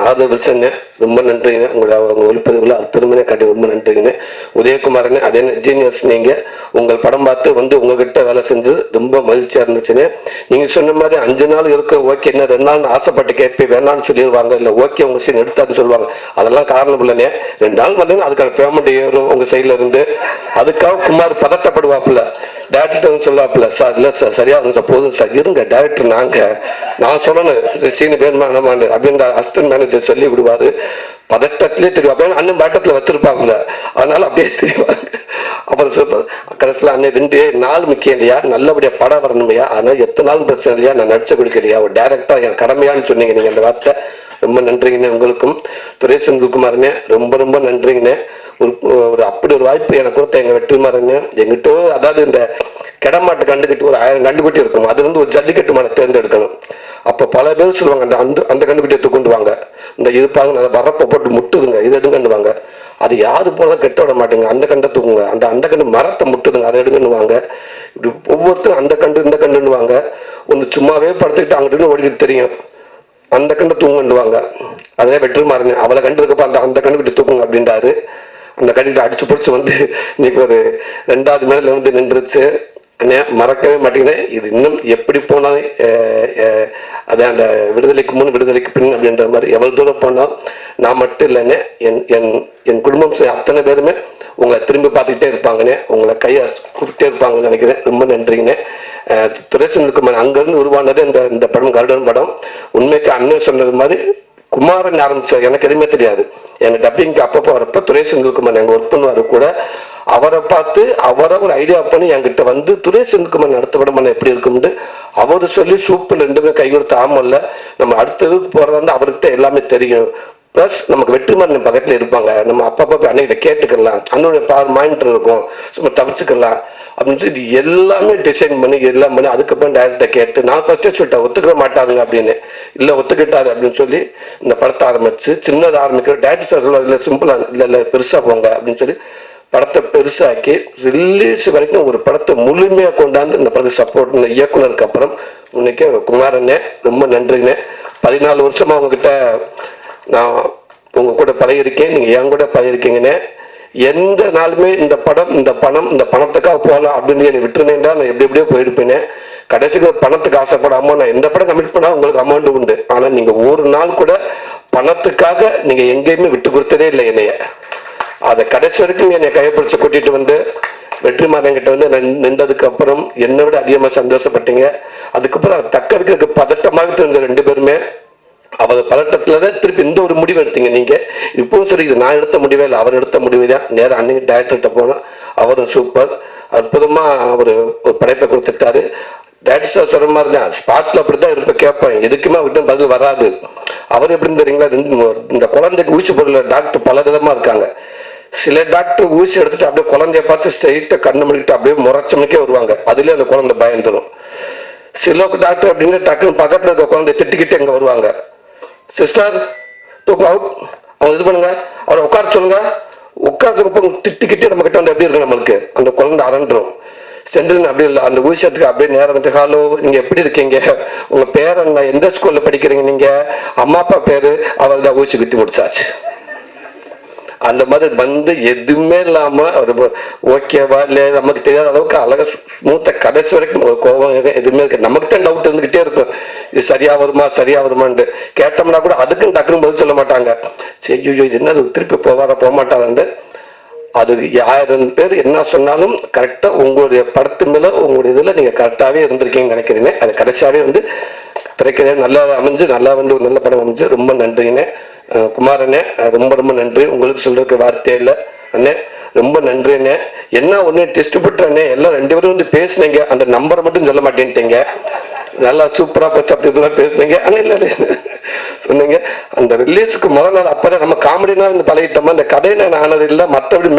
ஆதர் வில்சன் ரொம்ப நன்றிங்க. உங்களோட அவங்க ஒளிப்பதிவில் பெருமையை காட்டி ரொம்ப நன்றிங்க. உதயகுமாரன் அதே ஜீனியஸ். நீங்கள் உங்கள் படம் பார்த்து வந்து உங்ககிட்ட வேலை செஞ்சு ரொம்ப மகிழ்ச்சியாக இருந்துச்சுன்னு. நீங்கள் சொன்ன மாதிரி 5 நாள் இருக்க ஓகே, என்ன 2 நாள் ஆசைப்பட்டு கேட்பேன் வேணான்னு சொல்லிடுவாங்க. இல்லை ஓகே உங்கள் சீன் எடுத்தான்னு சொல்லுவாங்க. அதெல்லாம் காரணம் இல்லைனே. 2 நாள் வந்து அதுக்கான பேமெண்ட் ஏறும் உங்கள் சைடில் இருந்து. அதுக்காக குமார் பதட்டப்படுவாப்புல. டேரக்டர் சொல்லுவாப்புல, சார் இல்லை சார் சரியாக சார் போதும் சார் இருங்க டேரக்டர் நான் சொல்லணும் சீனு வேணுமா நம்மான்னு அப்படின்ற அசிஸ்டன்ட் மேனேஜர் சொல்லி விடுவாரு. பதட்டத்திலே தெரியும். அப்படியே அண்ணன் பேட்டத்தில் வச்சிருப்பாப்புல. அதனால அப்படியே தெரியுவாங்க. அப்புறம் சூப்பர் கடைசியில் அண்ணன் 2 நாள் முக்கியம் இல்லையா, நல்லபடியாக படம் வரணும் இல்லையா, அதனால் எத்தனை நாள் பிரச்சனை இல்லையா, நான் நடிச்ச கொடுக்கலையா ஒரு டேரக்டராக என் கடமையான்னு சொன்னீங்க நீங்கள் அந்த வார்த்தை. ரொம்ப நன்றிங்கண்ணே. உங்களுக்கும் துரை செந்தில்குமார்ண்ணே ரொம்ப ரொம்ப நன்றிங்கண்ணே. ஒரு அப்படி ஒரு வாய்ப்பு எனக்கு கொடுத்த எங்கள் வெற்றிமாறண்ணே. எங்கிட்ட அதாவது இந்த கிடமாட்டு கண்டுக்கிட்டு ஒரு 1000 கண்டுக்குட்டி இருக்கும். அது வந்து ஒரு ஜல்லிக்கட்டு மாடை தேர்ந்தெடுக்கணும். அப்போ பல பேர் சொல்லுவாங்க அந்த கண்டுக்குட்டியை தூக்கிட்டு வாங்க, இந்த இருப்பாங்க நல்லா வரப்பை போட்டு முட்டுதுங்க இது எடுங்கன்னுவாங்க. அது யாரு போல கெட்ட விட மாட்டேங்க. அந்த கண்டை தூக்குங்க, அந்த கண்டு மரத்தை முட்டுதுங்க அதை எடுங்கன்னுவாங்க. இப்படி ஒவ்வொருத்தரும் அந்த கண்டு இந்த கண்டுன்னுவாங்க. ஒன்று சும்மாவே படுத்துக்கிட்டு அங்கிட்டு ஓடிக்கிட்டு தெரியும். அந்த கண்டை தூங்குன்னுவாங்க. அதே வெற்றிமாறன் அவளை கண்டு இருக்கப்போ அந்த கண்டுக்கிட்டு தூக்குங்க அப்படின்றாரு. அந்த கண்டுக்கிட்டு அடிச்சு பிடிச்சி வந்து இன்னைக்கு ஒரு 2வது மேல வந்து நின்றுச்சு. மறக்கவே மாட்டேங்கிறேன். இது இன்னும் எப்படி போனாலும் அதே அந்த விடுதலைக்கு முன் விடுதலைக்கு பின் அப்படின்ற மாதிரி எவ்வளவு தூரம் போனாலும் நான் மட்டும் இல்லைன்னே என் குடும்பம் அத்தனை பேருமே உங்களை திரும்பி பார்த்துக்கிட்டே இருப்பாங்கன்னே, உங்களை கையை கொடுத்தே இருப்பாங்கன்னு நினைக்கிறேன். ரொம்ப நன்றிங்கண்ணே. துரை செந்தில்குமார் அங்கேருந்து உருவானது இந்த படம் கருடன் படம். உண்மைக்கு அண்ணன் சொன்னது மாதிரி குமாரன் ஆரம்பிச்சார். எனக்கு எதுவுமே தெரியாது. எங்கள் டப்பிங்க்கு அப்பப்போ வரப்போ துரை செந்தில்குமார் எங்கள் ஒர்க் பண்ணுவார் கூட. அவரை பார்த்து அவரை ஒரு ஐடியா பண்ணி என்கிட்ட வந்து துரை செந்தில்குமார் நடத்த படம் எப்படி இருக்கும்னு அவர் சொல்லி சூப்பர் 2 பேரும் கை கொடுத்து ஆமல்ல நம்ம அடுத்ததுக்கு போகிறதா இருந்தால் அவருக்கு தான் எல்லாமே தெரியும். ப்ளஸ் நமக்கு வெற்றிமாறன் பக்கத்தில் இருப்பாங்க. நம்ம அப்பப்போ அன்னைக்கிட்ட கேட்டுக்கலாம். அண்ணனுடைய மானிட்டர் இருக்கும், சும்மா தவிச்சுக்கலாம் அப்படின்னு சொல்லி இது எல்லாமே டிசைன் பண்ணி எல்லாம் பண்ணி அதுக்கப்புறம் டேரக்டரை கேட்டு நான் ஃபஸ்ட்டே சொல்லிட்டேன் ஒத்துக்க மாட்டாருங்க அப்படின்னு. இல்லை ஒத்துக்கிட்டாரு அப்படின்னு சொல்லி இந்த படத்தை ஆரம்பிச்சு சின்னதாக ஆரம்பிக்கிற டேரக்டர் சார் சொல்லுவார், இல்லை சிம்பிளாக இல்லை பெருசாக போங்க அப்படின்னு சொல்லி படத்தை பெருசாக்கி ரிலீஸ் வரைக்கும் ஒரு படத்தை முழுமையாக கொண்டாந்து இந்த படத்தை சப்போர்ட் இந்த இயக்குனருக்கு அப்புறம் இன்னைக்கு குமாரண்ணே ரொம்ப நன்றிண்ணே. 14 வருஷமா உங்ககிட்ட நான் உங்க கூட பழகிருக்கேன், நீங்கள் என் கூட பழகிருக்கீங்கண்ணே. எந்த நாளுமே இந்த படம் இந்த பணத்துக்காக போகலாம் அப்படின்னு என்னை விட்டுருந்தேன்டா நான் எப்படியோ போயிருப்பேனே. கடைசிக்கு பணத்துக்கு ஆசைப்படாம நான் எந்த படம் கமிட் பண்ணால் உங்களுக்கு அமௌண்ட் உண்டு. ஆனால் நீங்கள் ஒரு நாள் கூட பணத்துக்காக நீங்கள் எங்கேயுமே விட்டு கொடுத்ததே இல்லை என்னைய. அதை கடைசி வரைக்கும் என்னை கைப்பிடிச்சு கூட்டிட்டு வந்து வெற்றிமாறன் கிட்ட வந்து நின்றதுக்கு அப்புறம் என்னை விட அதிகமாக சந்தோஷப்பட்டீங்க. அதுக்கப்புறம் அதை தக்க வைக்கிறதுக்கு பதட்டமாக தெரிஞ்ச 2 பேருமே அவர் பதட்டத்தில் தான் திருப்பி இந்த ஒரு முடிவு எடுத்தீங்க நீங்கள். இப்போவும் சரி இது நான் எடுத்த முடிவே இல்லை, அவர் எடுத்த முடிவு தான். நேரம் அன்னைக்கு டேரக்டர்கிட்ட போனால் அவரும் சூப்பர் அற்புதமாக ஒரு படைப்பை கொடுத்துட்டாரு. டேரக்டர் சார் சொல்கிற மாதிரி தான் ஸ்பாட்டில் அப்படி தான் இருப்பேன், கேட்பேன் எதுக்குமே அவர்கிட்ட பதில் வராது. அவர் எப்படின்னு தெரியுங்களா, இந்த குழந்தைக்கு ஊசி போடல டாக்டர் பல விதமாக இருக்காங்க. சில டாக்டர் ஊசி எடுத்துட்டு அப்படியே குழந்தைய பார்த்து ஸ்ட்ரைட்டாக கண்ணு மணிக்கிட்டு அப்படியே முறைச்சமைக்கே வருவாங்க. அதுலேயே அந்த குழந்தை பயந்துடும். சில டாக்டர் அப்படின்னு டக்குன்னு பக்கத்தில் இருக்க குழந்தைய திட்டிக்கிட்டு எங்கே வருவாங்க, சிஸ்டர் தூக்கம் அவுட் அவங்க இது பண்ணுங்க அவரை உட்கார சொல்லுங்க, உட்காரப்போ திட்டிக்கிட்டே நம்ம கிட்ட வந்து எப்படி இருக்கு நம்மளுக்கு அந்த குழந்தை அரண்டுரும். செந்தில் அப்படி இல்லை, அந்த ஊசியத்துக்கு அப்படியே நேரம் வந்து ஹலோ நீங்கள் எப்படி இருக்கீங்க, உங்கள் பேர் என்ன, எந்த ஸ்கூலில் படிக்கிறீங்க, நீங்கள் அம்மா அப்பா பேர், அவள் தான் ஊசி குத்தி முடிச்சாச்சு. அந்த மாதிரி வந்து எதுவுமே இல்லாமல் ஒரு ஓகேவா இல்லை நமக்கு தெரியாத அளவுக்கு அழகாக ஸ்மூத்தாக கடைசி வரைக்கும் ஒரு கோபம் எதுவுமே இருக்கு. நமக்கு தான் டவுட் இருந்துக்கிட்டே இருக்கும், இது சரியா வருமான்ட்டு கேட்டோம்னா கூட அதுக்குன்னு டக்குன்னு பதில் சொல்ல மாட்டாங்க. சரி இது என்ன திருப்பி போக மாட்டாங்கன்ட்டு அது 1000 பேர் என்ன சொன்னாலும் கரெக்டாக உங்களுடைய படத்து மேலே உங்களுடைய இதில் நீங்கள் கரெக்டாகவே இருந்திருக்கீங்கன்னு நினைக்கிறீங்க. அது கடைசியாகவே வந்து திரைக்கதை நல்லா அமைஞ்சு நல்லா வந்து ஒரு நல்ல படம் அமைஞ்சு ரொம்ப நன்றிங்கண்ணே. குமாரண்ணே ரொம்ப ரொம்ப நன்றி. உங்களுக்கு சொல்றதுக்கு வார்த்தையே இல்லை அண்ணே, ரொம்ப நன்றி அண்ணே. என்ன ஒன்று டிஸ்ட்ரிபியூட்டர் எல்லாம் 2 பேரும் வந்து பேசுனீங்க, அந்த நம்பரை மட்டும் சொல்ல மாட்டேன்ட்டீங்க. நல்லா சூப்பராக பச்சை இதெல்லாம் பேசுனீங்க. ஆனால் இல்லை சொன்னீங்க அந்த ரிலீஸுக்கு முதல் நாள் அப்போ நம்ம காமெடினா வந்து பழகிட்டோமா, அந்த கதையில ஆனது இல்லை, மற்றபடி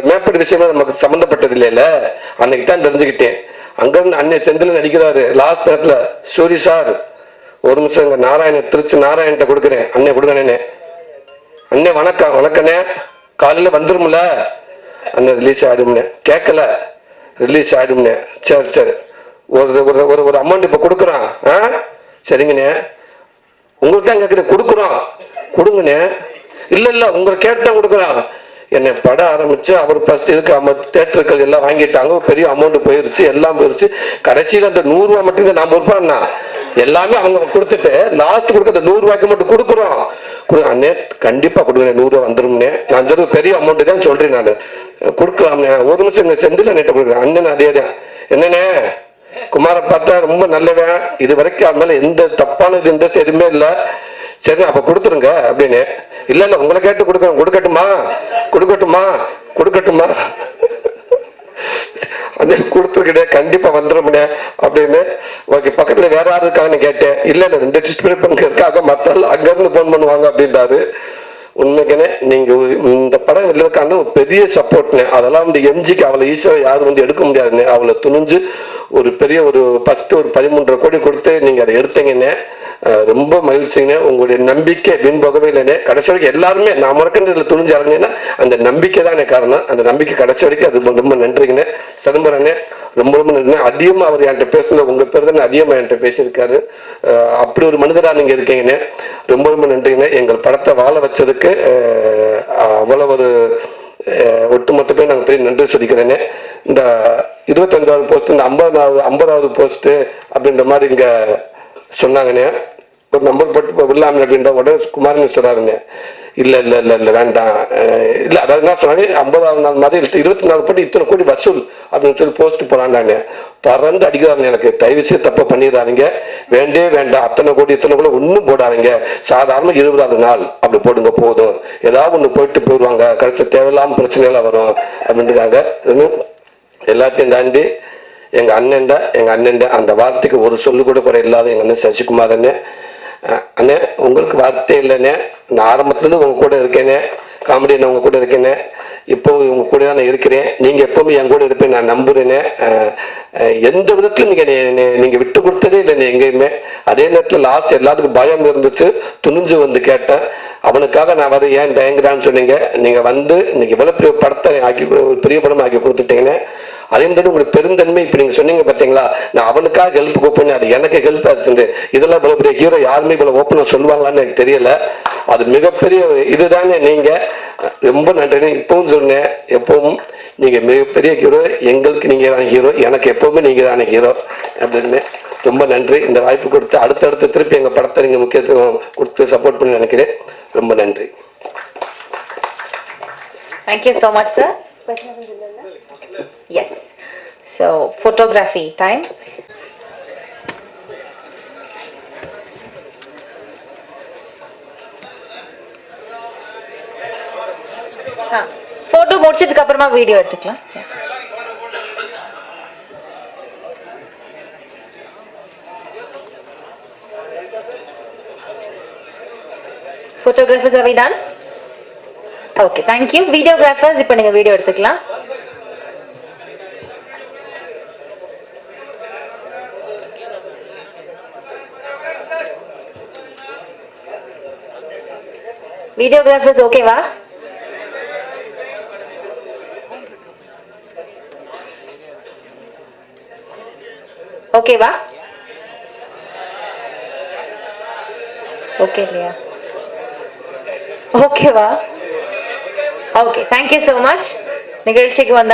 மேற்படி விஷயமா நமக்கு சம்மந்தப்பட்டது இல்லைல்ல. அன்னைக்கு தான் தெரிஞ்சுக்கிட்டேன். அங்கிருந்து அன்னை செந்தில் நடிக்கிறாரு லாஸ்ட் நேரத்தில், சூரி சார் ஒரு நிமிஷம் இங்கே திருச்சி நாராயணத்தை கொடுக்குறேன், அண்ணே கொடுக்கணே. அண்ணே வணக்கம். வணக்கண்ணே, காலையில் வந்துரும்ல அண்ணன் ரிலீஸ் ஆகிடும்னே. கேட்கல, ரிலீஸ் ஆகிடும்னே. சரி ஒரு அமௌண்ட் இப்போ கொடுக்குறோம். சரிங்கண்ணே, உங்களுக்கு தான் கேட்குறேன், கொடுக்குறோம் கொடுங்கண்ணே. இல்லை உங்களை கேட்டு தான் கொடுக்குறோம். என்னை படம் ஆரம்பிச்சு அவர் ஃபர்ஸ்ட் இதுக்கு தேட்டர்கள் எல்லாம் வாங்கிட்டாங்க, பெரிய அமௌண்ட் போயிருச்சு, எல்லாம் போயிருச்சு. கடைசியில் அந்த 100 ரூபா மட்டும் நான் பொறுப்பாண்ணா, எல்லாமே அவங்க கொடுத்துட்டு லாஸ்ட் கொடுக்க அந்த 100 ரூபாய்க்கு மட்டும் கொடுக்குறோம். அண்ணே கண்டிப்பாக கொடுங்க, 100 ரூபா வந்துரும்னே. நான் சொல்ற பெரிய அமௌண்ட் தான் சொல்றேன், நான் கொடுக்கலாம்ண்ணே. ஒரு நிமிஷம் இங்கே செந்தில் நேற்று கொடுக்குறேன். அண்ணன் அதே தான். என்னண்ணே குமாரை பார்த்தா ரொம்ப நல்லவன், இது வரைக்கும் அது மேலே எந்த தப்பானது இன்ட்ரெஸ்ட் எதுவுமே இல்லை. சரி அப்போ கொடுத்துருங்க அப்படின்னு. இல்லை உங்களை கேட்டு கொடுக்கட்டுமா அண்ணே கொடுத்துருக்கே, கண்டிப்பாக வந்துடும்ண்ணே அப்படின்னு. ஓகே, பக்கத்தில் வேற யாரும் இருக்காங்கன்னு கேட்டேன். இல்லை 2 டிஸ்ட்ரிபியூட் பங்கு இருக்காங்க, மற்ற அங்கேருந்து ஃபோன் பண்ணுவாங்க அப்படின்றாரு. உண்மைக்குனே நீங்கள் இந்த படம் வெளியிருக்கான ஒரு பெரிய சப்போர்ட்னு. அதெல்லாம் வந்து எம்ஜிக்கு அவ்வளோ ஈஸியாக யாரும் வந்து எடுக்க முடியாதுன்னு அவ்வளோ துணிஞ்சு ஒரு பெரிய ஒரு ஃபஸ்ட்டு ஒரு 13.5 கோடி கொடுத்து நீங்கள் அதை எடுத்தீங்கன்னே. ரொம்ப மகிழ்ச்சிங்க. உங்களுடைய நம்பிக்கை வீண் போகவே இல்லைன்னே. கடைசி வரைக்கும் எல்லாருமே நான் முறக்கண்டில் துணிஞ்சு இறங்கினேன்னா அந்த நம்பிக்கை தான் எனக்கு காரணம். அந்த நம்பிக்கை கடைசி வரைக்கும் அது ரொம்ப நன்றிங்கண்ணே. சிதம்பரண்ணே ரொம்ப நன்றி. அதிகமாக அவர் என்கிட்ட பேசல, உங்கள் பேர் தானே அதிகமாக என்கிட்ட பேசியிருக்காரு. அப்படி ஒரு மனிதராக நீங்கள் இருக்கீங்கண்ணே. ரொம்ப நன்றிங்கண்ணே. எங்கள் படத்தை வாழ வச்சதுக்கு அவ்வளோ ஒரு ஒட்டுமொத்த பேர் நாங்கள் பெரிய நன்றி சொல்லிக்கிறேனே. இந்த 25வது போஸ்ட், இந்த 50வது போஸ்ட்டு அப்படின்ற மாதிரி இங்கே சொன்னாங்கண்ணே. ஒரு நம்பர் போட்டு விடலாமே அப்படின்ற உடனே குமாரன் சொல்கிறாருங்க. இல்லை வேண்டாம். இல்லை அதாவது என்ன சொன்னாங்க, 50வது நாள் மாதிரி 24 போட்டு இத்தனை கோடி வசூல் அப்படின்னு சொல்லி போஸ்ட் போடாண்டாங்க. பறந்து அடிக்கிறாங்க. எனக்கு தயவு செய்து தப்பை பண்ணிடுறாருங்க. வேண்டாம், அத்தனை கோடி ஒன்றும் போடாதீங்க. சாதாரண 20வது நாள் அப்படி போடுங்க போதும். ஏதாவது ஒன்று போயிடுவாங்க, கடைசி தேவையில்லாமல் பிரச்சனைலாம் வரும் அப்படின்றாங்க. எல்லாத்தையும் தாண்டி எங்கள் அண்ணன் அந்த வார்த்தைக்கு ஒரு சொல்லு கூட குறை இல்லாத எங்கள் அண்ணன் சசிகுமார் அண்ணே, உங்களுக்கு வார்த்தை இல்லைண்ணே. நான் ஆரம்பத்துலேருந்து உங்கள் கூட இருக்கேனே, காமெடியில் உங்கள் கூட இருக்கேனே, இப்போ உங்கள் கூட தான் நான் இருக்கிறேன். நீங்கள் எப்போவுமே என் கூட இருப்பேன் நான் நம்புகிறேனே. எந்த விதத்திலும் நீங்கள் விட்டு கொடுத்ததே இல்லை எங்கேயுமே. அதே நேரத்தில் லாஸ்ட் எல்லாத்துக்கும் பயம் இருந்துச்சு, துணிஞ்சு வந்து கேட்டேன். அவனுக்காக நான் வர ஏன் தயங்குறான்னு சொன்னீங்க. நீங்கள் வந்து இன்னைக்கு இவ்வளோ பெரிய படத்தை பெரிய படம் ஆக்கி கொடுத்துட்டீங்கன்னு. அதே மாதிரி உங்களுக்கு பெருந்தன்மை இப்போ நீங்கள் சொன்னீங்க பார்த்தீங்களா, நான் அவனுக்காக ஹெல்ப் கூப்பிடுங்க, அது எனக்கு ஹெல்ப் ஆச்சு. இதெல்லாம் இவ்வளோ பெரிய ஹீரோ யாருமே இவ்வளோ ஓப்பனாக சொல்லுவாங்களான்னு எனக்கு தெரியல. அது மிகப்பெரிய இதுதானே. நீங்கள் ரொம்ப நன்றி. இப்பவும் சொன்னேன், எப்பவும் நீங்கள் மிகப்பெரிய ஹீரோ, எங்களுக்கு நீங்கள் தான் ஹீரோ, எனக்கு எப்பவுமே நீங்கள் தானே ஹீரோ அப்படின்னு. ரொம்ப நன்றி. இந்த வாய்ப்பு கொடுத்து அடுத்தடுத்து திருப்பி எங்கள் படத்தை நீங்கள் முக்கியத்துவம் கொடுத்து சப்போர்ட் பண்ணி நினைக்கிறேன். ரொம்ப நன்றி. Thank you so much sir. Yes. So photography time. Photo முடிச்சதுக்கு அப்புறமா வீடியோ எடுத்துக்கலாம். Photographers, are we done? Okay, thank you. Videographers, இப்போ நீங்க வீடியோ எடுத்துக்கலாம். Videographers, okay வா? Okay வா? Okay இல்லையா? Okay வா? Okay, thank you so much. நிகழ்ச்சிக்கு வந்த